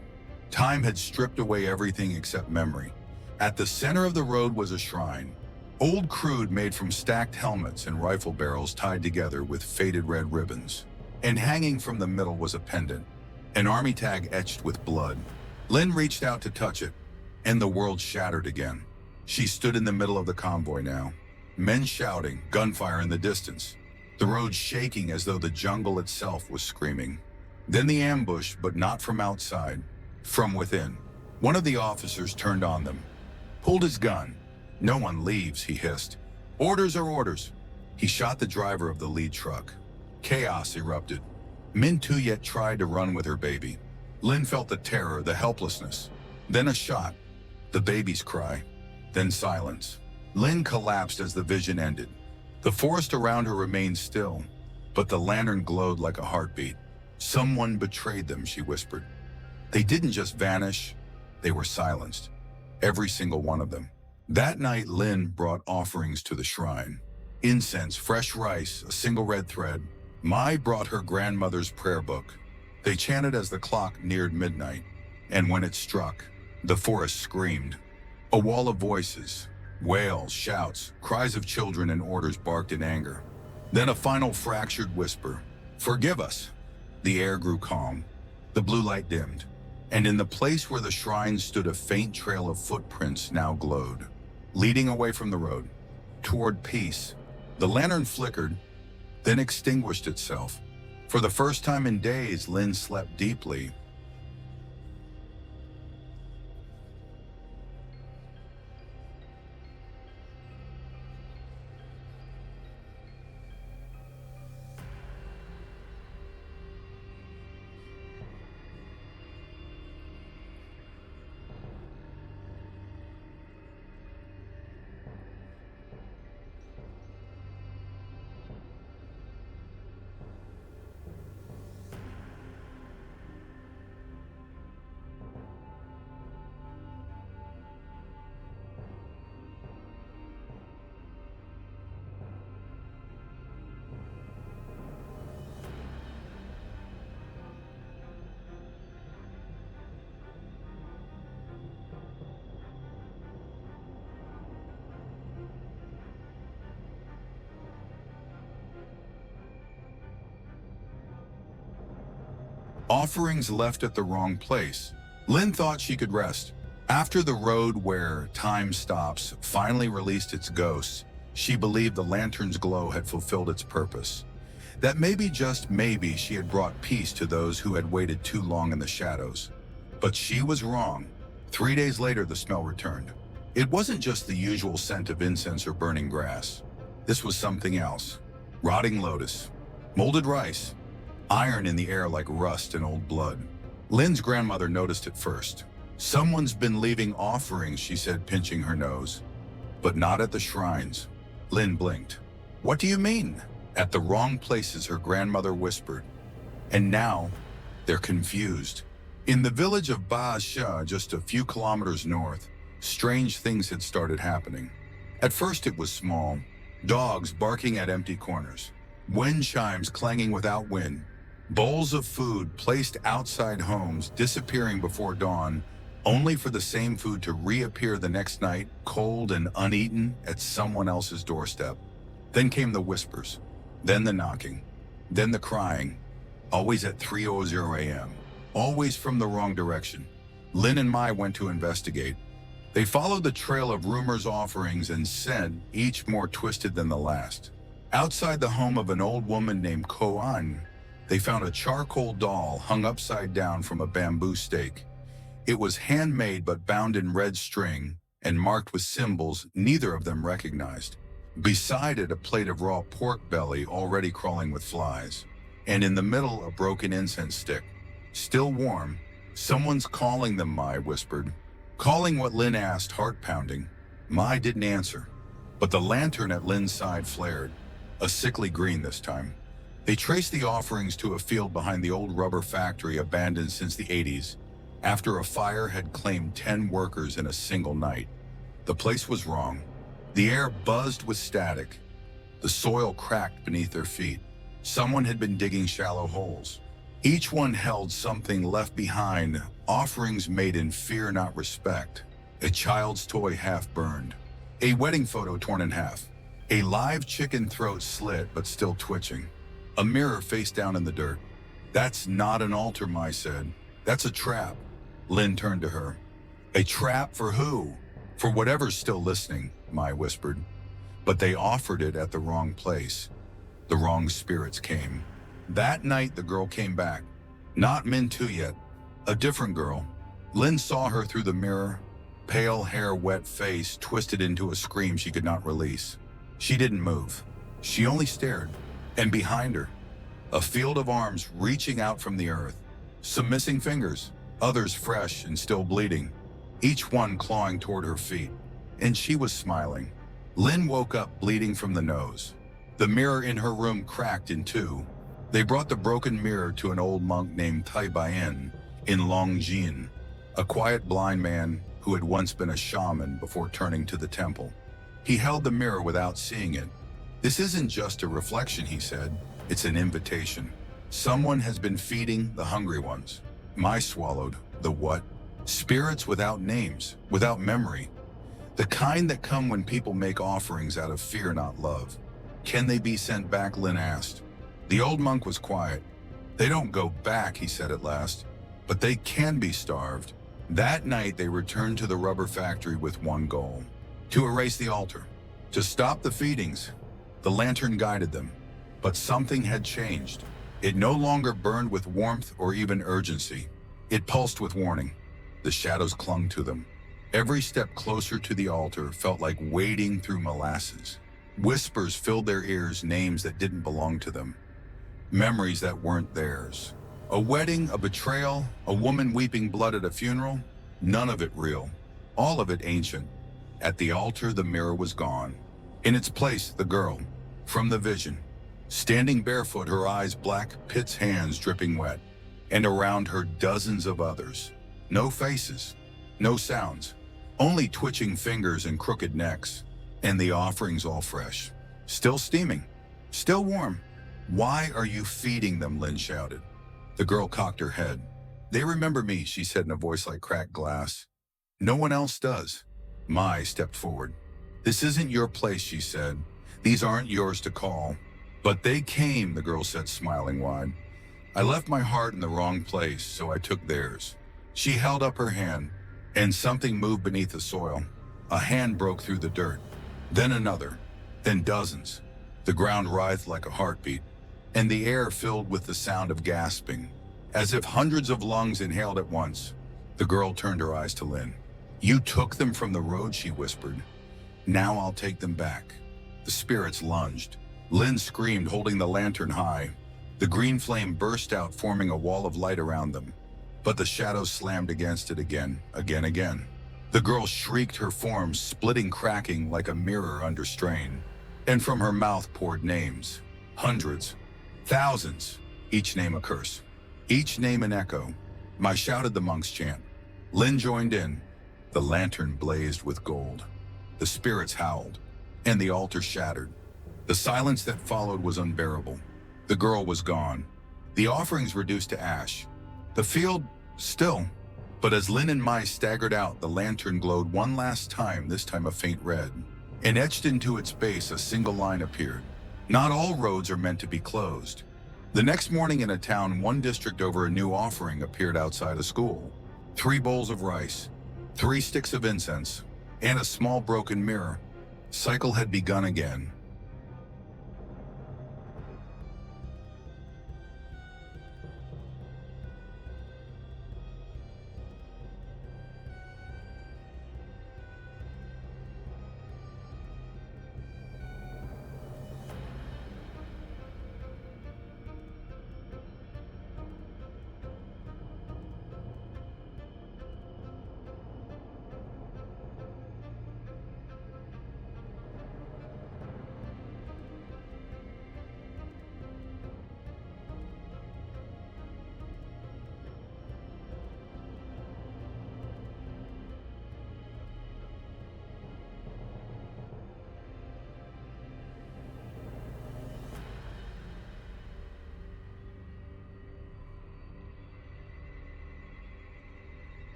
Time had stripped away everything except memory. At the center of the road was a shrine. Old crude, made from stacked helmets and rifle barrels tied together with faded red ribbons. And hanging from the middle was a pendant, an army tag etched with blood. Lin reached out to touch it, and the world shattered again. She stood in the middle of the convoy now. Men shouting, gunfire in the distance. The road shaking as though the jungle itself was screaming. Then the ambush, but not from outside, from within. One of the officers turned on them, pulled his gun. "No one leaves," he hissed. "Orders are orders." He shot the driver of the lead truck. Chaos erupted. Min Tuyet tried to run with her baby. Lin felt the terror, the helplessness. Then a shot, the baby's cry, then silence. Lin collapsed as the vision ended. The forest around her remained still, but the lantern glowed like a heartbeat. Someone betrayed them, she whispered. They didn't just vanish, they were silenced. Every single one of them. That night, Lin brought offerings to the shrine. Incense, fresh rice, a single red thread. Mai brought her grandmother's prayer book. They chanted as the clock neared midnight, and when it struck, the forest screamed. A wall of voices, wails, shouts, cries of children and orders barked in anger. Then a final fractured whisper, "Forgive us." The air grew calm. The blue light dimmed, and in the place where the shrine stood, a faint trail of footprints now glowed, leading away from the road, toward peace. The lantern flickered, then extinguished itself. For the first time in days, Lin slept deeply. Offerings left at the wrong place. Lin thought she could rest. After the road where time stops finally released its ghosts, she believed the lantern's glow had fulfilled its purpose. That maybe, just maybe, she had brought peace to those who had waited too long in the shadows. But she was wrong. 3 days later, the smell returned. It wasn't just the usual scent of incense or burning grass. This was something else. Rotting lotus, molded rice, iron in the air like rust and old blood. Lin's grandmother noticed it first. "Someone's been leaving offerings," she said, pinching her nose. "But not at the shrines." Lin blinked. "What do you mean?" "At the wrong places," her grandmother whispered. "And now, they're confused." In the village of Ba Sha, just a few kilometers north, strange things had started happening. At first it was small. Dogs barking at empty corners. Wind chimes clanging without wind. Bowls of food placed outside homes disappearing before dawn, only for the same food to reappear the next night, cold and uneaten, at someone else's doorstep. Then came the whispers, then the knocking, then the crying, always at 3:00 a.m., always from the wrong direction. Lin and Mai went to investigate. They followed the trail of rumors, offerings, and scent, each more twisted than the last. Outside the home of an old woman named Ko An, they found a charcoal doll hung upside down from a bamboo stake. It was handmade but bound in red string and marked with symbols neither of them recognized. Beside it, a plate of raw pork belly already crawling with flies. And in the middle, a broken incense stick. Still warm. "Someone's calling them," Mai whispered. Calling what Lin asked, heart pounding. Mai didn't answer, but the lantern at Lin's side flared, a sickly green this time. They traced the offerings to a field behind the old rubber factory abandoned since the 80s, after a fire had claimed 10 workers in a single night. The place was wrong. The air buzzed with static. The soil cracked beneath their feet. Someone had been digging shallow holes. Each one held something left behind, offerings made in fear, not respect. A child's toy half burned. A wedding photo torn in half. A live chicken throat slit but still twitching. A mirror face down in the dirt. "That's not an altar," Mai said. "That's a trap." Lin turned to her. "A trap for who?" "For whatever's still listening," Mai whispered. But they offered it at the wrong place. The wrong spirits came. That night, the girl came back. Not Min Tuyet, a different girl. Lin saw her through the mirror, pale hair, wet face, twisted into a scream she could not release. She didn't move. She only stared. And behind her, A field of arms reaching out from the earth. Some missing fingers, others fresh and still bleeding, each one clawing toward her feet. And she was smiling. Lynn woke up bleeding from the nose. The mirror in her room cracked in two. They brought the broken mirror to an old monk named Tai Bayan in Longjin, a quiet blind man who had once been a shaman before turning to the temple. He held the mirror without seeing it. "This isn't just a reflection," he said. "It's an invitation. Someone has been feeding the hungry ones." Mai swallowed. The what? Spirits without names, without memory. The kind that come when people make offerings out of fear, not love. "Can they be sent back?" Lynn asked. The old monk was quiet. "They don't go back," he said at last, "but they can be starved." That night they returned to the rubber factory with one goal: to erase the altar, to stop the feedings. The lantern guided them, but something had changed. It no longer burned with warmth or even urgency. It pulsed with warning. The shadows clung to them. Every step closer to the altar felt like wading through molasses. Whispers filled their ears, names that didn't belong to them. Memories that weren't theirs. A wedding, a betrayal, a woman weeping blood at a funeral. None of it real. All of it ancient. At the altar, the mirror was gone. In its place, the girl, from the vision. Standing barefoot, her eyes black, Pitt's hands dripping wet. And around her, dozens of others. No faces, no sounds. Only twitching fingers and crooked necks. And the offerings all fresh. Still steaming. Still warm. "Why are you feeding them?" Lynn shouted. The girl cocked her head. "They remember me," she said in a voice like cracked glass. "No one else does." Mai stepped forward. "This isn't your place," she said. "These aren't yours to call." "But they came," the girl said, smiling wide. "I left my heart in the wrong place, so I took theirs." She held up her hand, and something moved beneath the soil. A hand broke through the dirt. Then another. Then dozens. The ground writhed like a heartbeat, and the air filled with the sound of gasping, as if hundreds of lungs inhaled at once. The girl turned her eyes to Lynn. "You took them from the road," she whispered. "Now I'll take them back." The spirits lunged. Lynn screamed, holding the lantern high. The green flame burst out, forming a wall of light around them. But the shadows slammed against it again. The girl shrieked, her form splitting, cracking like a mirror under strain. And from her mouth poured names. Hundreds. Thousands. Each name a curse. Each name an echo. Mai shouted the monk's chant. Lynn joined in. The lantern blazed with gold. The spirits howled. And the altar shattered. The silence that followed was unbearable. The girl was gone. The offerings reduced to ash. The field, still. But as Lynn and Mai staggered out, the lantern glowed one last time, this time a faint red. And etched into its base, a single line appeared. Not all roads are meant to be closed. The next morning in a town, one district over a new offering appeared outside a school. 3 bowls of rice, 3 sticks of incense, and a small broken mirror. Cycle had begun again.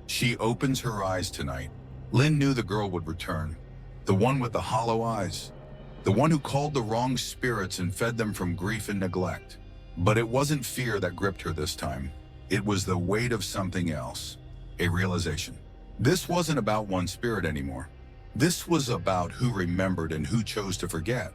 She opens her eyes tonight. Lynn knew the girl would return. The one with the hollow eyes. The one who called the wrong spirits and fed them from grief and neglect. But it wasn't fear that gripped her this time. It was the weight of something else. A realization. This wasn't about one spirit anymore. This was about who remembered and who chose to forget.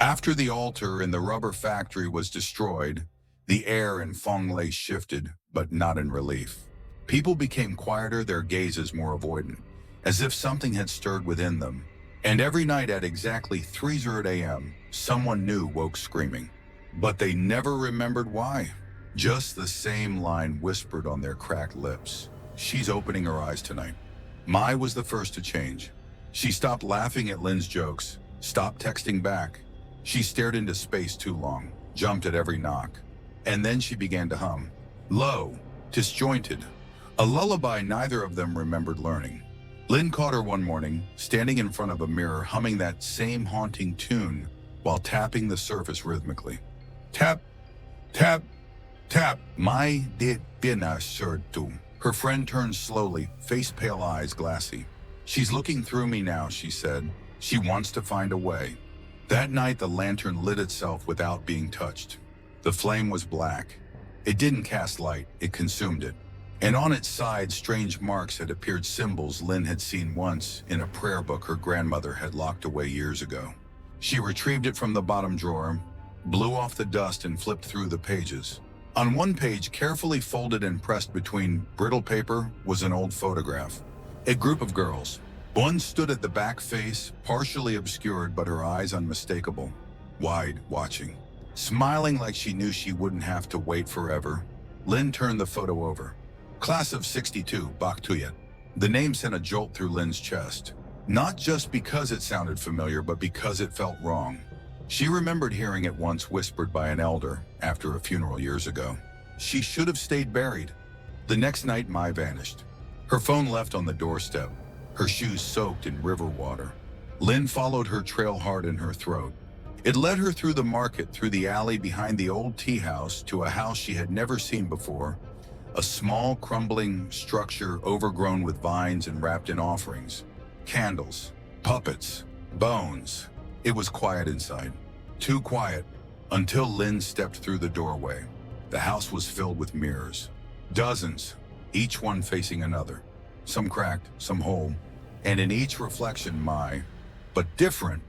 After the altar in the rubber factory was destroyed, the air in Fonglei shifted, but not in relief. People became quieter, their gazes more avoidant, as if something had stirred within them. And every night at exactly 3:00 a.m., someone new woke screaming. But they never remembered why. Just the same line whispered on their cracked lips. She's opening her eyes tonight. Mai was the first to change. She stopped laughing at Lynn's jokes, stopped texting back. She stared into space too long, jumped at every knock. And then she began to hum. Low, disjointed. A lullaby neither of them remembered learning. Lynn caught her one morning, standing in front of a mirror, humming that same haunting tune while tapping the surface rhythmically. Tap, tap, tap. Mai did tu. Her friend turned slowly, face-pale eyes glassy. She's looking through me now, she said. She wants to find a way. That night, the lantern lit itself without being touched. The flame was black. It didn't cast light, it consumed it. And on its side, strange marks had appeared, symbols Lynn had seen once in a prayer book her grandmother had locked away years ago. She retrieved it from the bottom drawer, blew off the dust and flipped through the pages. On one page, carefully folded and pressed between brittle paper, was an old photograph. A group of girls. One stood at the back, face partially obscured but her eyes unmistakable, wide, watching. Smiling like she knew she wouldn't have to wait forever, Lynn turned the photo over. Class of 62, Baktuyet. The name sent a jolt through Lynn's chest. Not just because it sounded familiar, but because it felt wrong. She remembered hearing it once whispered by an elder after a funeral years ago. She should have stayed buried. The next night, Mai vanished. Her phone left on the doorstep, her shoes soaked in river water. Lynn followed her trail hard in her throat. It led her through the market, through the alley behind the old tea house, to a house she had never seen before. A small, crumbling structure overgrown with vines and wrapped in offerings. Candles, puppets, bones. It was quiet inside. Too quiet, until Lynn stepped through the doorway. The house was filled with mirrors. Dozens, each one facing another. Some cracked, some whole, and in each reflection Mai, but different.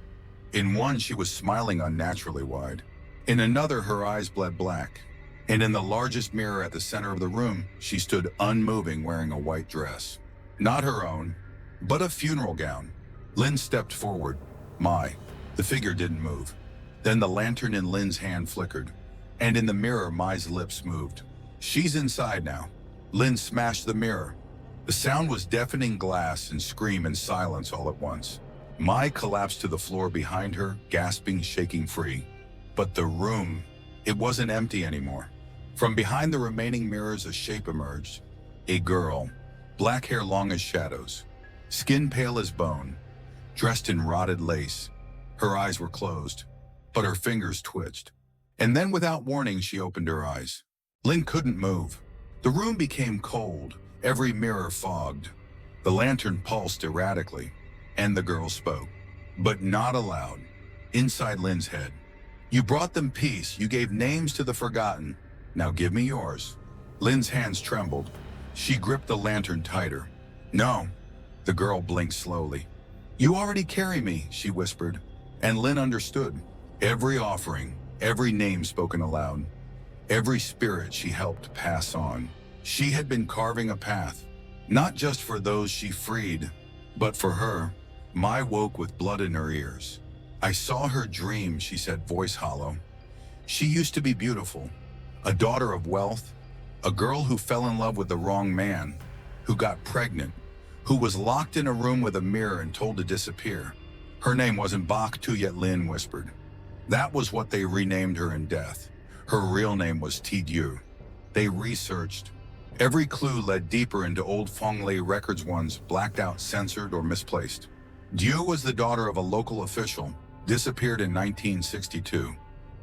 In one, she was smiling unnaturally wide. In another, her eyes bled black. And in the largest mirror at the center of the room, she stood unmoving, wearing a white dress. Not her own, but a funeral gown. Lynn stepped forward. Mai. The figure didn't move. Then the lantern in Lynn's hand flickered, and in the mirror, Mai's lips moved. She's inside now. Lynn smashed the mirror. The sound was deafening, glass and scream and silence all at once. Mai collapsed to the floor behind her, gasping, shaking free. But the room, it wasn't empty anymore. From behind the remaining mirrors, a shape emerged. A girl, black hair long as shadows, skin pale as bone, dressed in rotted lace. Her eyes were closed, but her fingers twitched. And then without warning, she opened her eyes. Lynn couldn't move. The room became cold, every mirror fogged. The lantern pulsed erratically, and the girl spoke, but not aloud. Inside Lynn's head. You brought them peace, you gave names to the forgotten. Now give me yours. Lynn's hands trembled. She gripped the lantern tighter. No. The girl blinked slowly. You already carry me, she whispered. And Lynn understood. Every offering, every name spoken aloud, every spirit she helped pass on. She had been carving a path, not just for those she freed, but for her. Mai woke with blood in her ears. I saw her dream, she said, voice hollow. She used to be beautiful, a daughter of wealth, a girl who fell in love with the wrong man, who got pregnant, who was locked in a room with a mirror and told to disappear. Her name wasn't Bak Tu, yet Lynn whispered. That was what they renamed her in death. Her real name was Tidyu. They researched. Every clue led deeper into old Fonglei records, ones blacked out, censored, or misplaced. Dieu was the daughter of a local official, disappeared in 1962.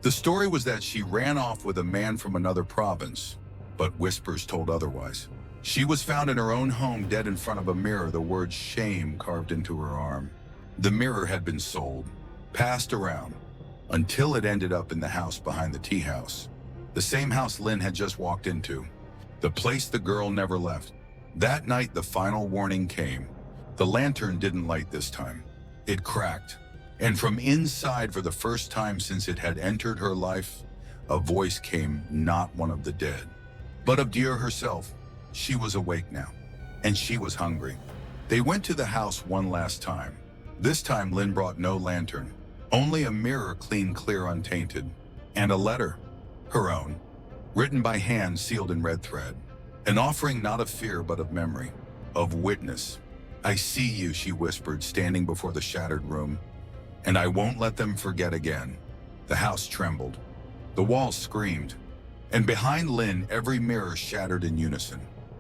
The story was that she ran off with a man from another province, but whispers told otherwise. She was found in her own home, dead in front of a mirror, the word shame carved into her arm. The mirror had been sold, passed around, until it ended up in the house behind the tea house. The same house Lynn had just walked into. The place the girl never left. That night, the final warning came. The lantern didn't light this time. It cracked. And from inside, for the first time since it had entered her life, a voice came, not one of the dead, but of Dear herself. She was awake now, and she was hungry. They went to the house one last time. This time Lynn brought no lantern, only a mirror, clean, clear, untainted, and a letter, her own, written by hand, sealed in red thread. An offering not of fear but of memory, of witness. I see you, she whispered, standing before the shattered room, and I won't let them forget again. The house trembled. The walls screamed. And behind Lynn, every mirror shattered in unison,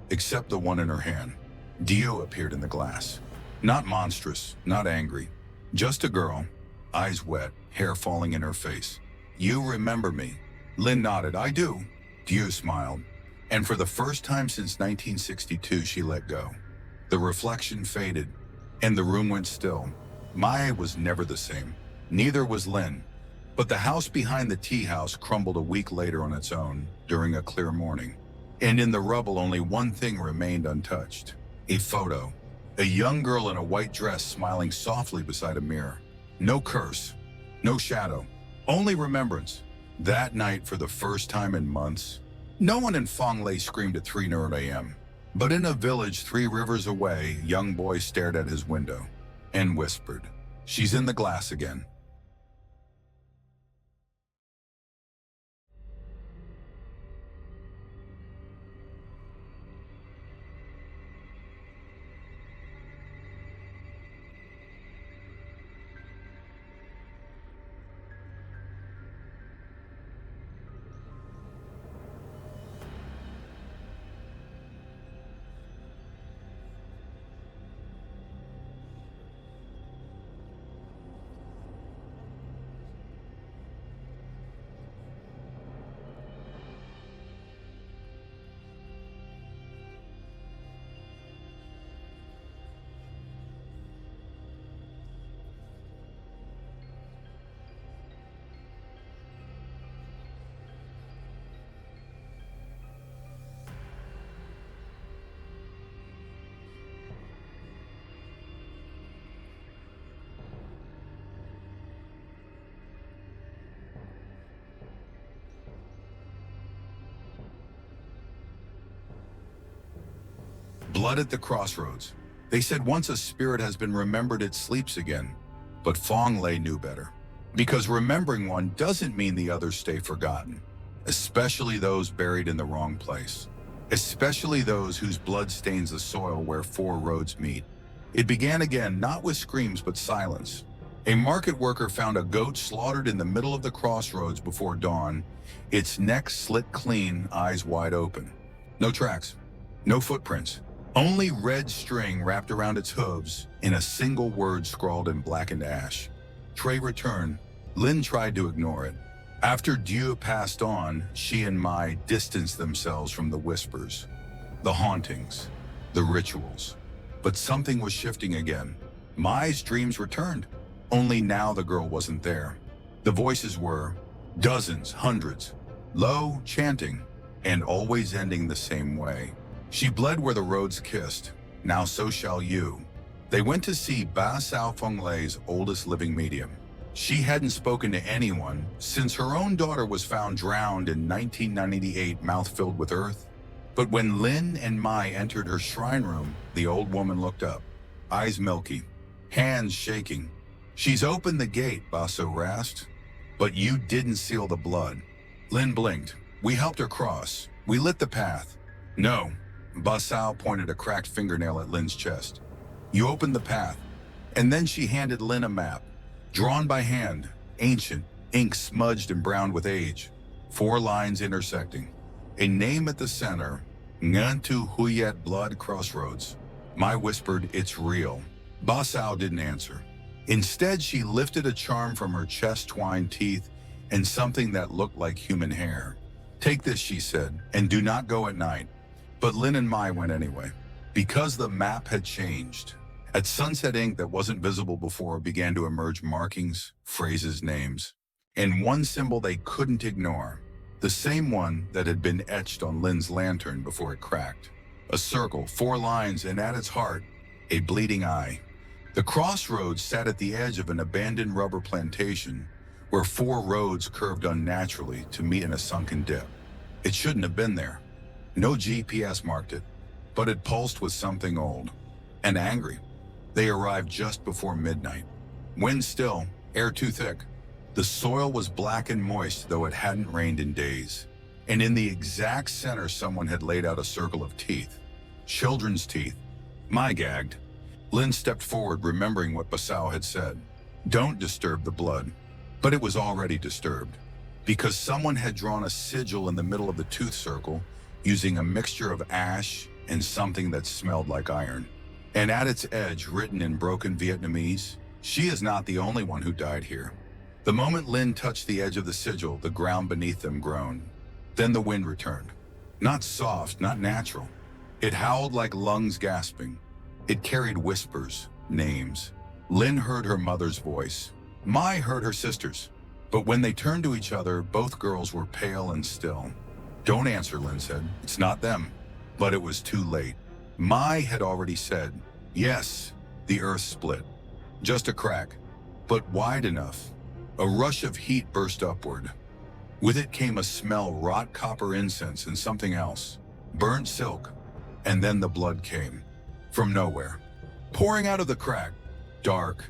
except the one in her hand. Dio appeared in the glass. Not monstrous, not angry. Just a girl, eyes wet, hair falling in her face. You remember me? Lynn nodded. I do. Dio smiled. And for the first time since 1962, she let go. The reflection faded, and the room went still. Maya was never the same. Neither was Lynn. But the house behind the tea house crumbled a week later on its own, during a clear morning. And in the rubble, only one thing remained untouched. A photo. A young girl in a white dress smiling softly beside a mirror. No curse. No shadow. Only remembrance. That night, for the first time in months, no one in Fonglei screamed at 3:00 a.m. But in a village 3 rivers away, a young boy stared at his window and whispered, "She's in the glass again." Blood at the Crossroads. They said once a spirit has been remembered, it sleeps again. But Fonglei knew better. Because remembering one doesn't mean the others stay forgotten. Especially those buried in the wrong place. Especially those whose blood stains the soil where 4 roads meet. It began again, not with screams but silence. A market worker found a goat slaughtered in the middle of the crossroads before dawn, its neck slit clean, eyes wide open. No tracks. No footprints. Only red string wrapped around its hooves, in a single word scrawled in blackened ash. Trey returned. Lynn tried to ignore it. After Dieu passed on, she and Mai distanced themselves from the whispers, the hauntings, the rituals. But something was shifting again. Mai's dreams returned. Only now the girl wasn't there. The voices were dozens, hundreds, low, chanting, and always ending the same way. She bled where the roads kissed. Now so shall you. They went to see Ba Sao Fenglei's oldest living medium. She hadn't spoken to anyone since her own daughter was found drowned in 1998, mouth filled with earth. But when Lin and Mai entered her shrine room, the old woman looked up, eyes milky, hands shaking. She's opened the gate, Baso rasped. But you didn't seal the blood. Lin blinked. We helped her cross. We lit the path. No. Basao pointed a cracked fingernail at Lin's chest. You opened the path. And then she handed Lin a map, drawn by hand, ancient, ink smudged and browned with age. 4 lines intersecting. A name at the center, Ngantu Huyet Blood Crossroads. Mai whispered, it's real. Basao didn't answer. Instead, she lifted a charm from her chest-twined teeth and something that looked like human hair. Take this, she said, and do not go at night. But Lin and Mai went anyway, because the map had changed. At sunset, ink that wasn't visible before began to emerge markings, phrases, names, and one symbol they couldn't ignore, the same one that had been etched on Lin's lantern before it cracked. A circle, 4 lines, and at its heart, a bleeding eye. The crossroads sat at the edge of an abandoned rubber plantation where four roads curved unnaturally to meet in a sunken dip. It shouldn't have been there. No GPS marked it, but it pulsed with something old and angry. They arrived just before midnight. Wind still, air too thick. The soil was black and moist, though it hadn't rained in days. And in the exact center, someone had laid out a circle of teeth. Children's teeth. My gagged. Lynn stepped forward, remembering what Basao had said. Don't disturb the blood. But it was already disturbed, because someone had drawn a sigil in the middle of the tooth circle using a mixture of ash and something that smelled like iron. And at its edge, written in broken Vietnamese, "She is not the only one who died here." The moment Lynn touched the edge of the sigil, the ground beneath them groaned. Then the wind returned. Not soft, not natural. It howled like lungs gasping. It carried whispers, names. Lynn heard her mother's voice. Mai heard her sister's. But when they turned to each other, both girls were pale and still. Don't answer, Lynn said. It's not them. But it was too late. Mai had already said, yes. The earth split. Just a crack, but wide enough. A rush of heat burst upward. With it came a smell, rot copper incense and something else. Burnt silk. And then the blood came. From nowhere. Pouring out of the crack. Dark.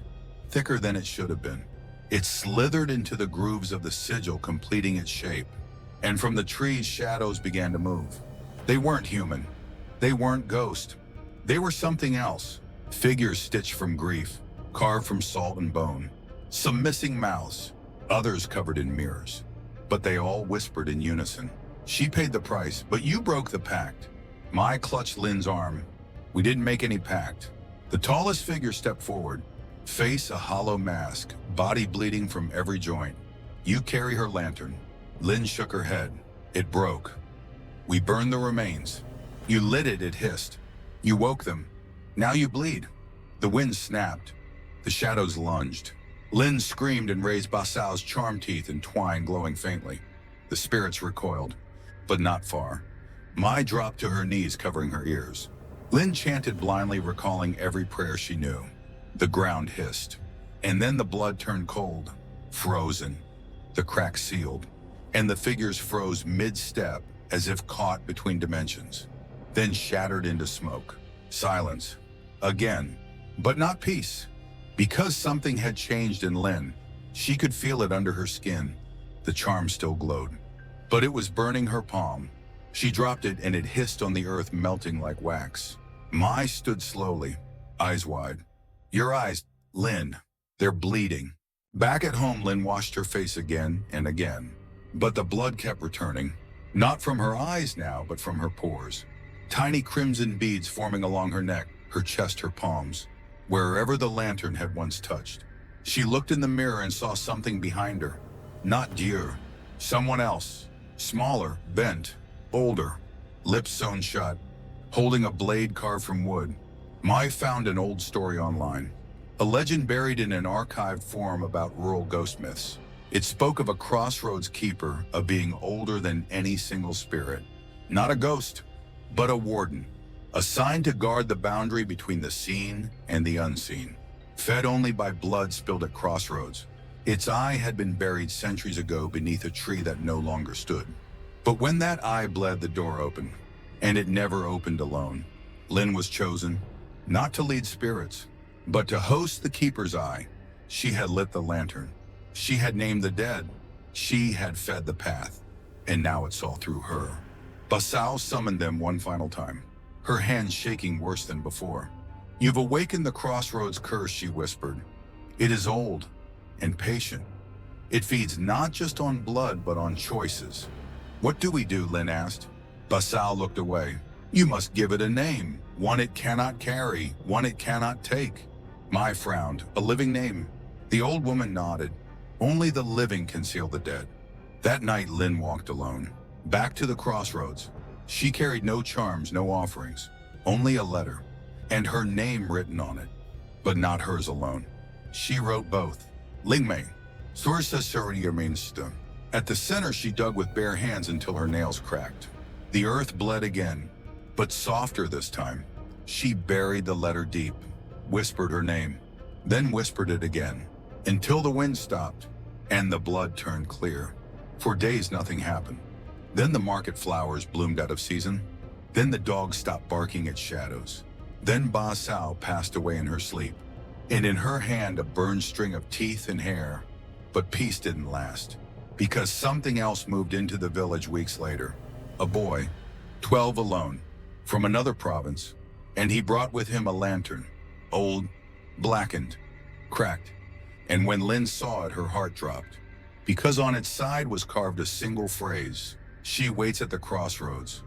Thicker than it should have been. It slithered into the grooves of the sigil, completing its shape. And from the trees, shadows began to move. They weren't human. They weren't ghost. They were something else. Figures stitched from grief, carved from salt and bone. Some missing mouths, others covered in mirrors. But they all whispered in unison. She paid the price, but you broke the pact. Mai clutched Lynn's arm. We didn't make any pact. The tallest figure stepped forward. Face a hollow mask, body bleeding from every joint. You carry her lantern. Lynn shook her head. It broke. We burned the remains. You lit it, it hissed. You woke them. Now you bleed. The wind snapped. The shadows lunged. Lynn screamed and raised Basao's charm teeth and twine glowing faintly. The spirits recoiled, but not far. Mai dropped to her knees, covering her ears. Lynn chanted blindly, recalling every prayer she knew. The ground hissed, and then the blood turned cold, frozen. The crack sealed, and the figures froze mid-step as if caught between dimensions, then shattered into smoke. Silence. Again, but not peace. Because something had changed in Lynn, she could feel it under her skin. The charm still glowed, but it was burning her palm. She dropped it and it hissed on the earth, melting like wax. Mai stood slowly, eyes wide. Your eyes, Lynn, they're bleeding. Back at home, Lynn washed her face again and again. But the blood kept returning, not from her eyes now, but from her pores. Tiny crimson beads forming along her neck, her chest, her palms, wherever the lantern had once touched. She looked in the mirror and saw something behind her. Not Dieu, someone else. Smaller, bent, older, lips sewn shut, holding a blade carved from wood. Mai found an old story online, a legend buried in an archived form about rural ghost myths. It spoke of a crossroads keeper, a being older than any single spirit. Not a ghost, but a warden, assigned to guard the boundary between the seen and the unseen. Fed only by blood spilled at Crossroads. Its eye had been buried centuries ago beneath a tree that no longer stood. But when that eye bled, the door opened, and it never opened alone. Lynn was chosen, not to lead spirits, but to host the keeper's eye. She had lit the lantern. She had named the dead. She had fed the path. And now it saw through her. Basao summoned them one final time, her hands shaking worse than before. You've awakened the Crossroads curse, she whispered. It is old and patient. It feeds not just on blood, but on choices. What do we do? Lynn asked. Basao looked away. You must give it a name, one it cannot carry, one it cannot take. Mai frowned. A living name. The old woman nodded. Only the living can seal the dead. That night, Lynn walked alone, back to the Crossroads. She carried no charms, no offerings, only a letter, and her name written on it, but not hers alone. She wrote both. Lingmei, Sursa Surya. At the center, she dug with bare hands until her nails cracked. The earth bled again, but softer this time. She buried the letter deep, whispered her name. then whispered it again, until the wind stopped and the blood turned clear. For days nothing happened. Then the market flowers bloomed out of season. Then the dog stopped barking at shadows. Then Ba Sao passed away in her sleep, and in her hand a burned string of teeth and hair. But peace didn't last, because something else moved into the village weeks later. A boy, 12 alone, from another province, and he brought with him a lantern, old, blackened, cracked. And when Lynn saw it, her heart dropped, because on its side was carved a single phrase: "She waits at the crossroads."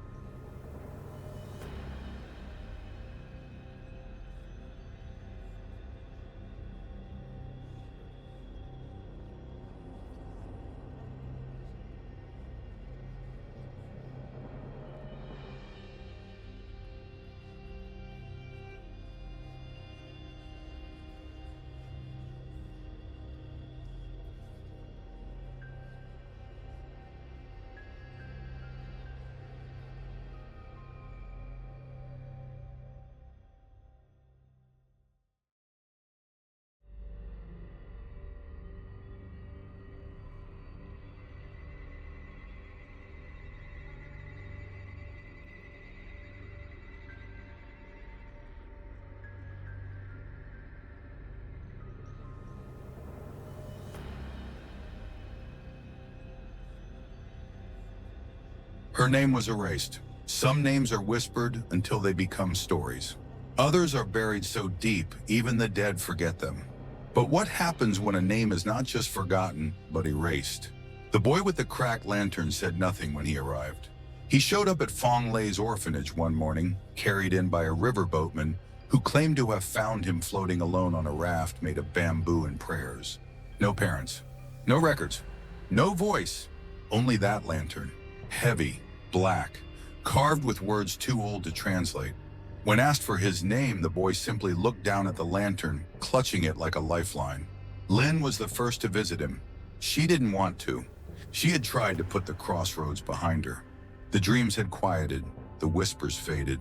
Her name was erased. Some names are whispered until they become stories. Others are buried so deep, even the dead forget them. But what happens when a name is not just forgotten, but erased? The boy with the cracked lantern said nothing when he arrived. He showed up at Fong Lei's orphanage one morning, carried in by a riverboatman who claimed to have found him floating alone on a raft made of bamboo and prayers. No parents, no records, no voice, only that lantern. Heavy, black, carved with words too old to translate. When asked for his name, the boy simply looked down at the lantern, clutching it like a lifeline. Lynn was the first to visit him. She didn't want to. She had tried to put the crossroads behind her. The dreams had quieted, the whispers faded.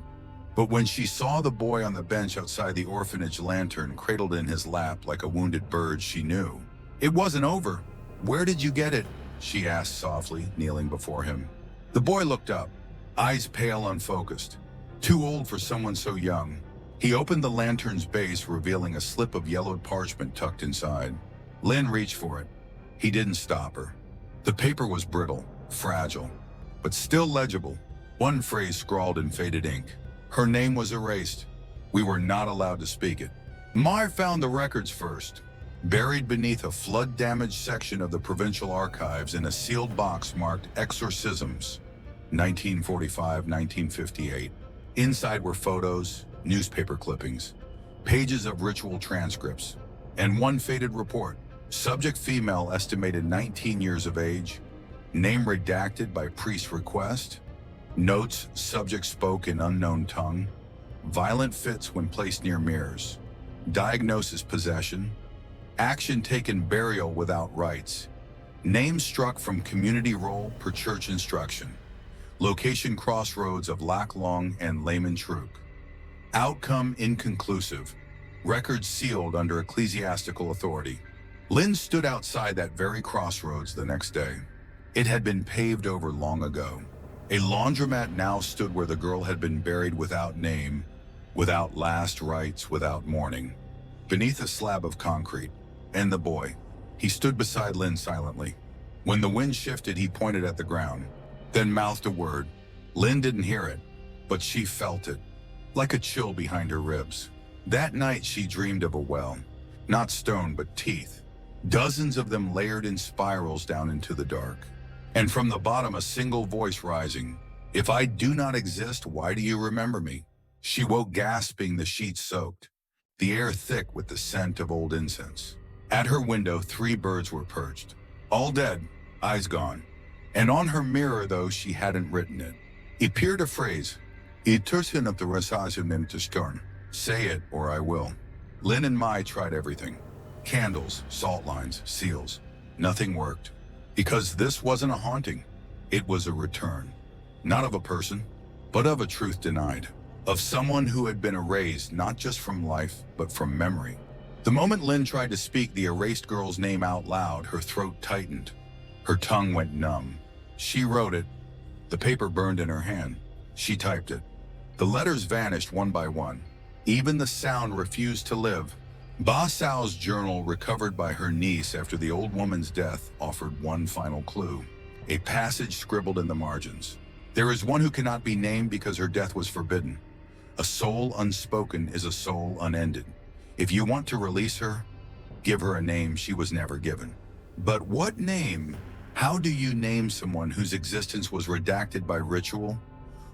But when she saw the boy on the bench outside the orphanage, lantern cradled in his lap like a wounded bird, she knew. It wasn't over. "Where did you get it?" she asked softly, kneeling before him. The boy looked up, eyes pale, unfocused. Too old for someone so young. He opened the lantern's base, revealing a slip of yellowed parchment tucked inside. Lynn reached for it. He didn't stop her. The paper was brittle, fragile, but still legible. One phrase scrawled in faded ink. Her name was erased. We were not allowed to speak it. Mar found the records first, buried beneath a flood-damaged section of the provincial archives in a sealed box marked Exorcisms, 1945-1958. Inside were photos, newspaper clippings, pages of ritual transcripts, and one faded report. Subject female, estimated 19 years of age. Name redacted by priest request. Notes, subject spoke in unknown tongue. Violent fits when placed near mirrors. Diagnosis, possession. Action taken, burial without rites. Name struck from community roll per church instruction. Location, crossroads of Lac Long and Layman Truk. Outcome, inconclusive. Records sealed under ecclesiastical authority. Lynn stood outside that very crossroads the next day. It had byn paved over long ago. A laundromat now stood where the girl had been buried, without name, without last rites, without mourning. Beneath a slab of concrete. And the boy. He stood beside Lynn silently. When the wind shifted, he pointed at the ground, then mouthed a word. Lynn didn't hear it, but she felt it, like a chill behind her ribs. That night she dreamed of a well, not stone but teeth, dozens of them layered in spirals down into the dark. And from the bottom a single voice rising, "If I do not exist, why do you remember me?" She woke gasping, the sheets soaked, the air thick with the scent of old incense. At her window 3 birds were perched, all dead, eyes gone. And on her mirror, though she hadn't written it, appeared a phrase, "Itusin of the Rasazumim to Stern." Say it or I will. Lynn and Mai tried everything. Candles, salt lines, seals. Nothing worked. Because this wasn't a haunting. It was a return. Not of a person, but of a truth denied. Of someone who had been erased, not just from life, but from memory. The moment Lynn tried to speak the erased girl's name out loud, her throat tightened. Her tongue went numb. She wrote it. The paper burned in her hand. She typed it. The letters vanished one by one. Even the sound refused to live. Ba Sao's journal, recovered by her niece after the old woman's death, offered one final clue. A passage scribbled in the margins. There is one who cannot be named because her death was forbidden. A soul unspoken is a soul unended. If you want to release her, give her a name she was never given. But what name? How do you name someone whose existence was redacted by ritual,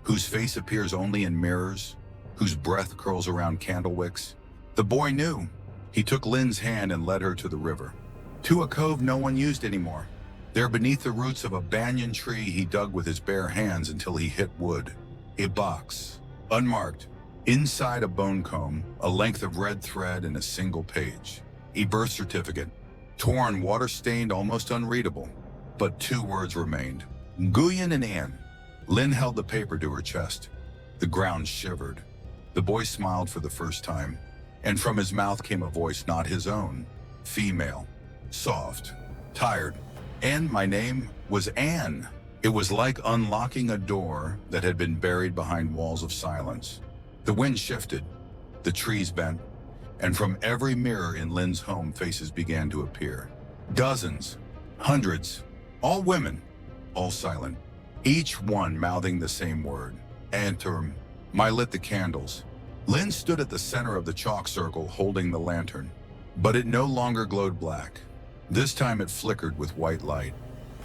whose face appears only in mirrors, whose breath curls around candle wicks? The boy knew. He took Lynn's hand and led her to the river, to a cove no one used anymore. There, beneath the roots of a banyan tree, he dug with his bare hands until he hit wood. A box, unmarked. Inside, a bone comb, a length of red thread, and a single page. A birth certificate, torn, water-stained, almost unreadable. But 2 words remained. Nguyen and Ann. Lynn held the paper to her chest. The ground shivered. The boy smiled for the first time, and from his mouth came a voice not his own. Female. Soft. Tired. And my name was Ann. It was like unlocking a door that had been buried behind walls of silence. The wind shifted, the trees bent, and from every mirror in Lynn's home, faces began to appear. Dozens, hundreds, all women, all silent, each one mouthing the same word. Anterm. I lit the candles. Lynn stood at the center of the chalk circle holding the lantern, but it no longer glowed black. This time it flickered with white light.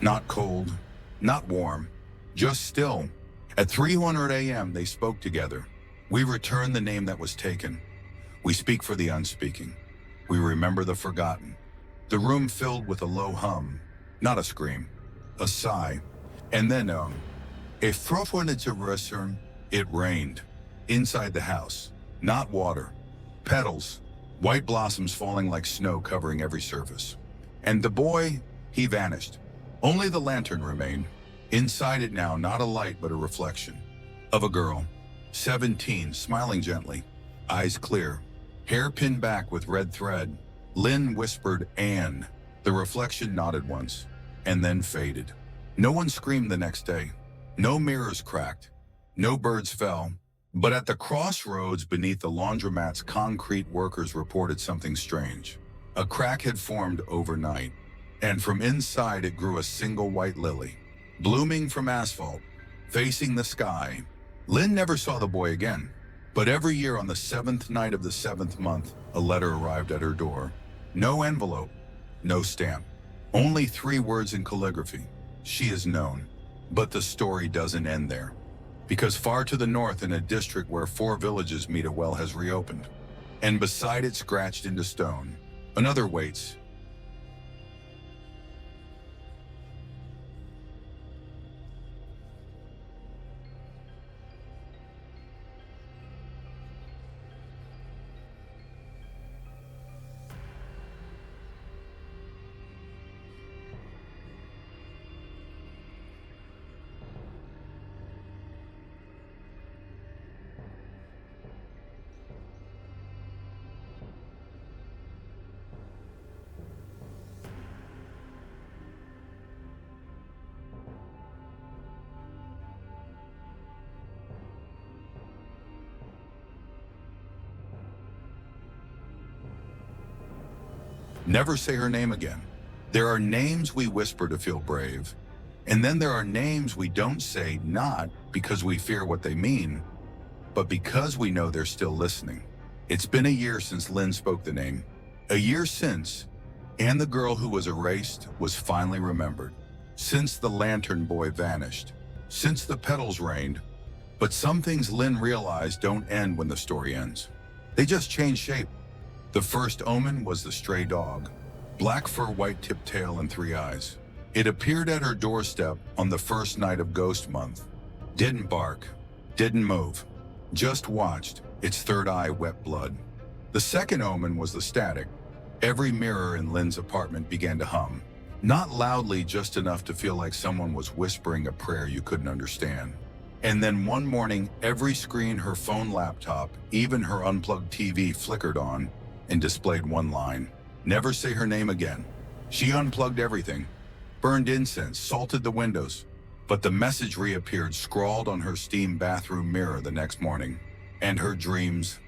Not cold, not warm, just still. At 3:00 a.m. they spoke together. We return the name that was taken. We speak for the unspeaking. We remember the forgotten. The room filled with a low hum, not a scream, a sigh. And then, a frofonitzerusern, it rained. Inside the house, not water, petals, white blossoms falling like snow covering every surface. And the boy, he vanished. Only the lantern remained. Inside it now, not a light but a reflection. Of a girl, 17, smiling gently, eyes clear, hair pinned back with red thread. Lynn whispered, Anne. The reflection nodded once, and then faded. No one screamed the next day. No mirrors cracked. No birds fell. But at the crossroads beneath the laundromat's concrete, workers reported something strange. A crack had formed overnight, and from inside it grew a single white lily, blooming from asphalt, facing the sky. Lynn never saw the boy again, but every year on the 7th night of the 7th month, a letter arrived at her door. No envelope, no stamp, only 3 words in calligraphy. She is known. But the story doesn't end there, because far to the north, in a district where 4 villages meet, a well has reopened, and beside it, scratched into stone, another waits. Never say her name again. There are names we whisper to feel brave, and then there are names we don't say, not because we fear what they mean, but because we know they're still listening. It's been a year since Lynn spoke the name. A year since, and the girl who was erased was finally remembered. Since the lantern boy vanished. Since the petals rained. But some things Lynn realized don't end when the story ends. They just change shape. The first omen was the stray dog. Black fur, white tipped tail, and 3 eyes. It appeared at her doorstep on the first night of Ghost Month. Didn't bark, didn't move, just watched, its 3rd eye wet blood. The second omen was the static. Every mirror in Lynn's apartment began to hum. Not loudly, just enough to feel like someone was whispering a prayer you couldn't understand. And then one morning, every screen, her phone, laptop, even her unplugged TV flickered on, and displayed one line: never say her name again. She unplugged everything, burned incense, salted the windows, but the message reappeared scrawled on her steam bathroom mirror the next morning. And her dreams,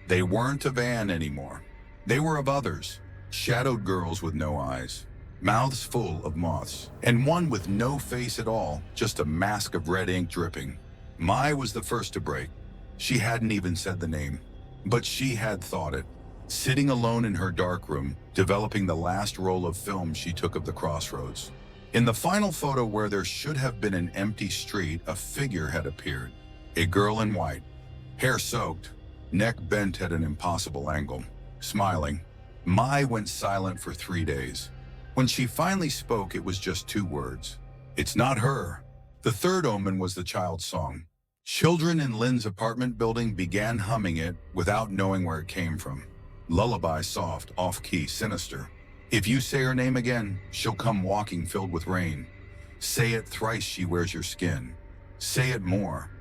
they weren't of Anne anymore. They were of others, shadowed girls with no eyes, mouths full of moths, and one with no face at all, just a mask of red ink dripping. Mai was the first to break. She hadn't even said the name, but she had thought it, sitting alone in her darkroom, developing the last roll of film she took of the Crossroads. In the final photo where there should have been an empty street, a figure had appeared. A girl in white, hair soaked, neck bent at an impossible angle, smiling. Mai went silent for 3 days. When she finally spoke, it was just 2 words. It's not her. The third omen was the child's song. Children in Lynn's apartment building began humming it without knowing where it came from. Lullaby, soft, off-key, sinister. If you say her name again, she'll come walking filled with rain. Say it thrice, she wears your skin. Say it more.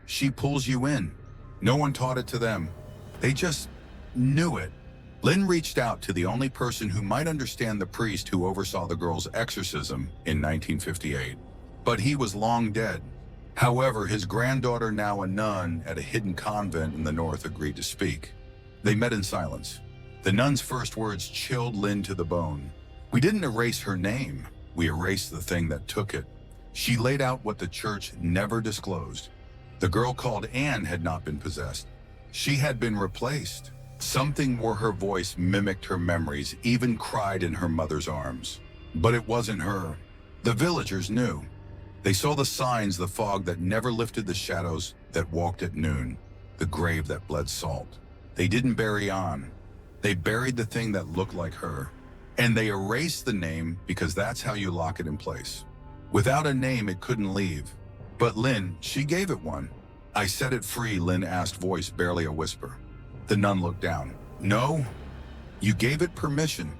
She pulls you in. No one taught it to them. They just knew it. Lynn reached out to the only person who might understand, the priest who oversaw the girl's exorcism in 1958. But he was long dead. However, his granddaughter, now a nun at a hidden convent in the north, agreed to speak. They met in silence. The nun's first words chilled Lynn to the bone. We didn't erase her name. We erased the thing that took it. She laid out what the church never disclosed. The girl called Anne had not been possessed. She had been replaced. Something where her voice mimicked her memories, even cried in her mother's arms. But it wasn't her. The villagers knew. They saw the signs, the fog that never lifted, the shadows that walked at noon, the grave that bled salt. They didn't bury Anne. They buried the thing that looked like her. And they erased the name because that's how you lock it in place. Without a name, it couldn't leave. But Lynn, she gave it one. I set it free, Lynn asked, voice barely a whisper. The nun looked down. No, you gave it permission.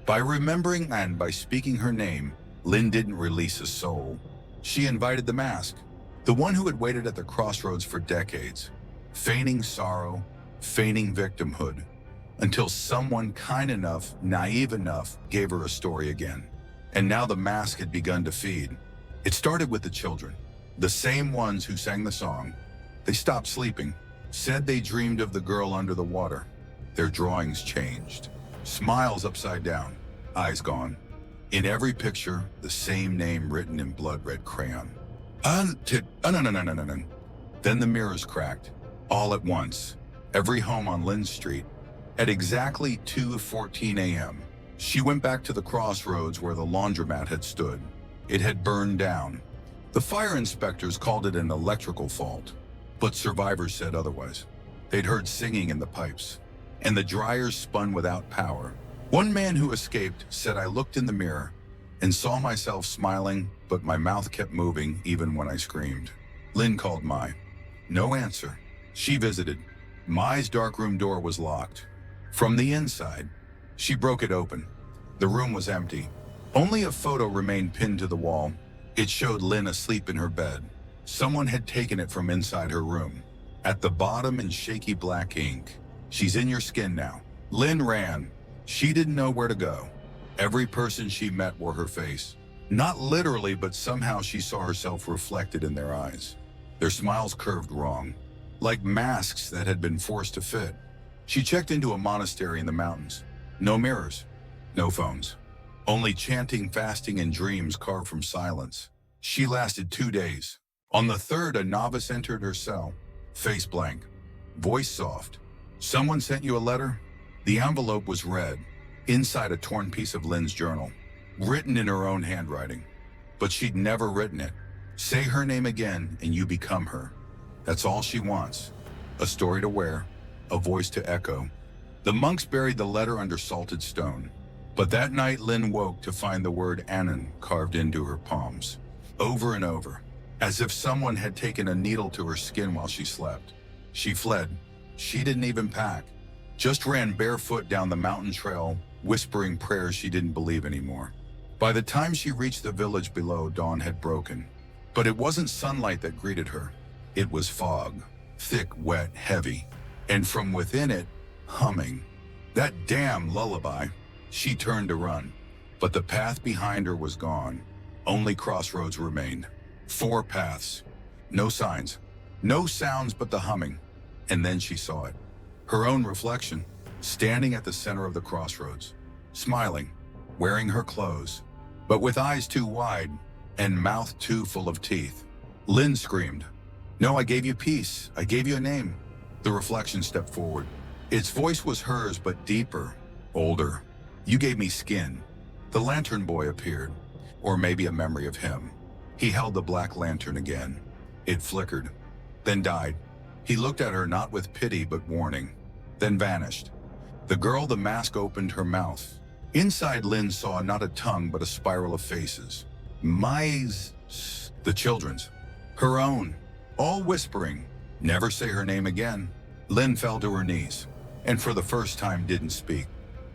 By remembering and by speaking her name, Lynn didn't release a soul. She invited the mask, the one who had waited at the crossroads for decades, feigning sorrow, feigning victimhood, until someone kind enough, naive enough, gave her a story again. And now the mask had begun to feed. It started with the children, the same ones who sang the song. They stopped sleeping, said they dreamed of the girl under the water. Their drawings changed. Smiles upside down, eyes gone. In every picture, the same name written in blood-red crayon. No. Then the mirrors cracked, all at once. Every home on Lynn Street. At exactly 2:14 a.m., she went back to the crossroads where the laundromat had stood. It had burned down. The fire inspectors called it an electrical fault, but survivors said otherwise. They'd heard singing in the pipes, and the dryers spun without power. One man who escaped said, I looked in the mirror and saw myself smiling, but my mouth kept moving even when I screamed. Lynn called Mai. No answer. She visited. Mai's darkroom door was locked. From the inside, she broke it open. The room was empty. Only a photo remained pinned to the wall. It showed Lynn asleep in her bed. Someone had taken it from inside her room. At the bottom, in shaky black ink, she's in your skin now. Lynn ran. She didn't know where to go. Every person she met wore her face. Not literally, but somehow she saw herself reflected in their eyes. Their smiles curved wrong, like masks that had been forced to fit. She checked into a monastery in the mountains. No mirrors, no phones. Only chanting, fasting, and dreams carved from silence. She lasted 2 days. On the third, a novice entered her cell, face blank, voice soft. Someone sent you a letter? The envelope was red, inside a torn piece of Lynn's journal, written in her own handwriting. But she'd never written it. Say her name again and you become her. That's all she wants. A story to wear, a voice to echo. The monks buried the letter under salted stone. But that night, Lynn woke to find the word Anan carved into her palms, over and over, as if someone had taken a needle to her skin while she slept. She fled. She didn't even pack. Just ran barefoot down the mountain trail, whispering prayers she didn't believe anymore. By the time she reached the village below, dawn had broken. But it wasn't sunlight that greeted her. It was fog, thick, wet, heavy. And from within it, humming. That damn lullaby. She turned to run, but the path behind her was gone. Only Crossroads remained. 4 paths. No signs. No sounds but the humming. And then she saw it. Her own reflection, standing at the center of the crossroads, smiling, wearing her clothes, but with eyes too wide and mouth too full of teeth. Lynn screamed, "No, I gave you peace. I gave you a name." The reflection stepped forward. Its voice was hers, but deeper, older. "You gave me skin." The lantern boy appeared, or maybe a memory of him. He held the black lantern again. It flickered, then died. He looked at her not with pity but warning, then vanished. The girl, the mask opened her mouth. Inside, Lynn saw not a tongue but a spiral of faces. The children's. Her own. All whispering, "Never say her name again." Lynn fell to her knees, and for the first time didn't speak.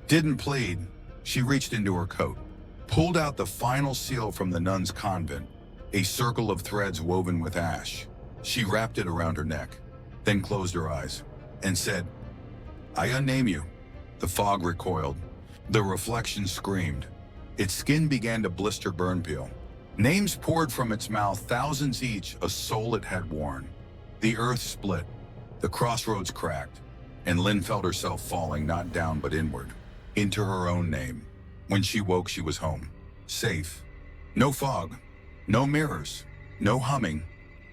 Didn't plead. She reached into her coat, pulled out the final seal from the nuns' convent, a circle of threads woven with ash. She wrapped it around her neck, then closed her eyes, and said, "I unname you." The fog recoiled. The reflection screamed. Its skin began to blister burn peel. Names poured from its mouth, thousands each, a soul it had worn. The earth split. The crossroads cracked, and Lynn felt herself falling not down but inward, into her own name. When she woke, she was home, safe. No fog, no mirrors, no humming.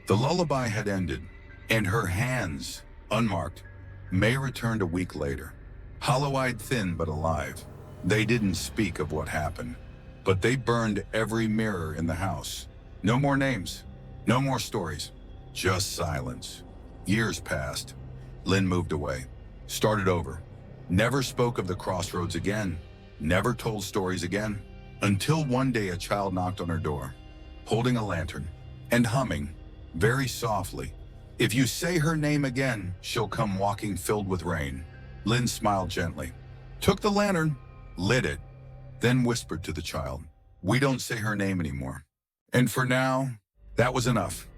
The lullaby had ended, and her hands, unmarked, May returned a week later, hollow-eyed, thin but alive. They didn't speak of what happened, but they burned every mirror in the house. No more names, no more stories, just silence. Years passed. Lynn moved away, started over, never spoke of the crossroads again, never told stories again, until one day a child knocked on her door, holding a lantern and humming, very softly, "If you say her name again, she'll come walking filled with rain." Lynn smiled gently, took the lantern, lit it, then whispered to the child, "We don't say her name anymore." And for now, that was enough.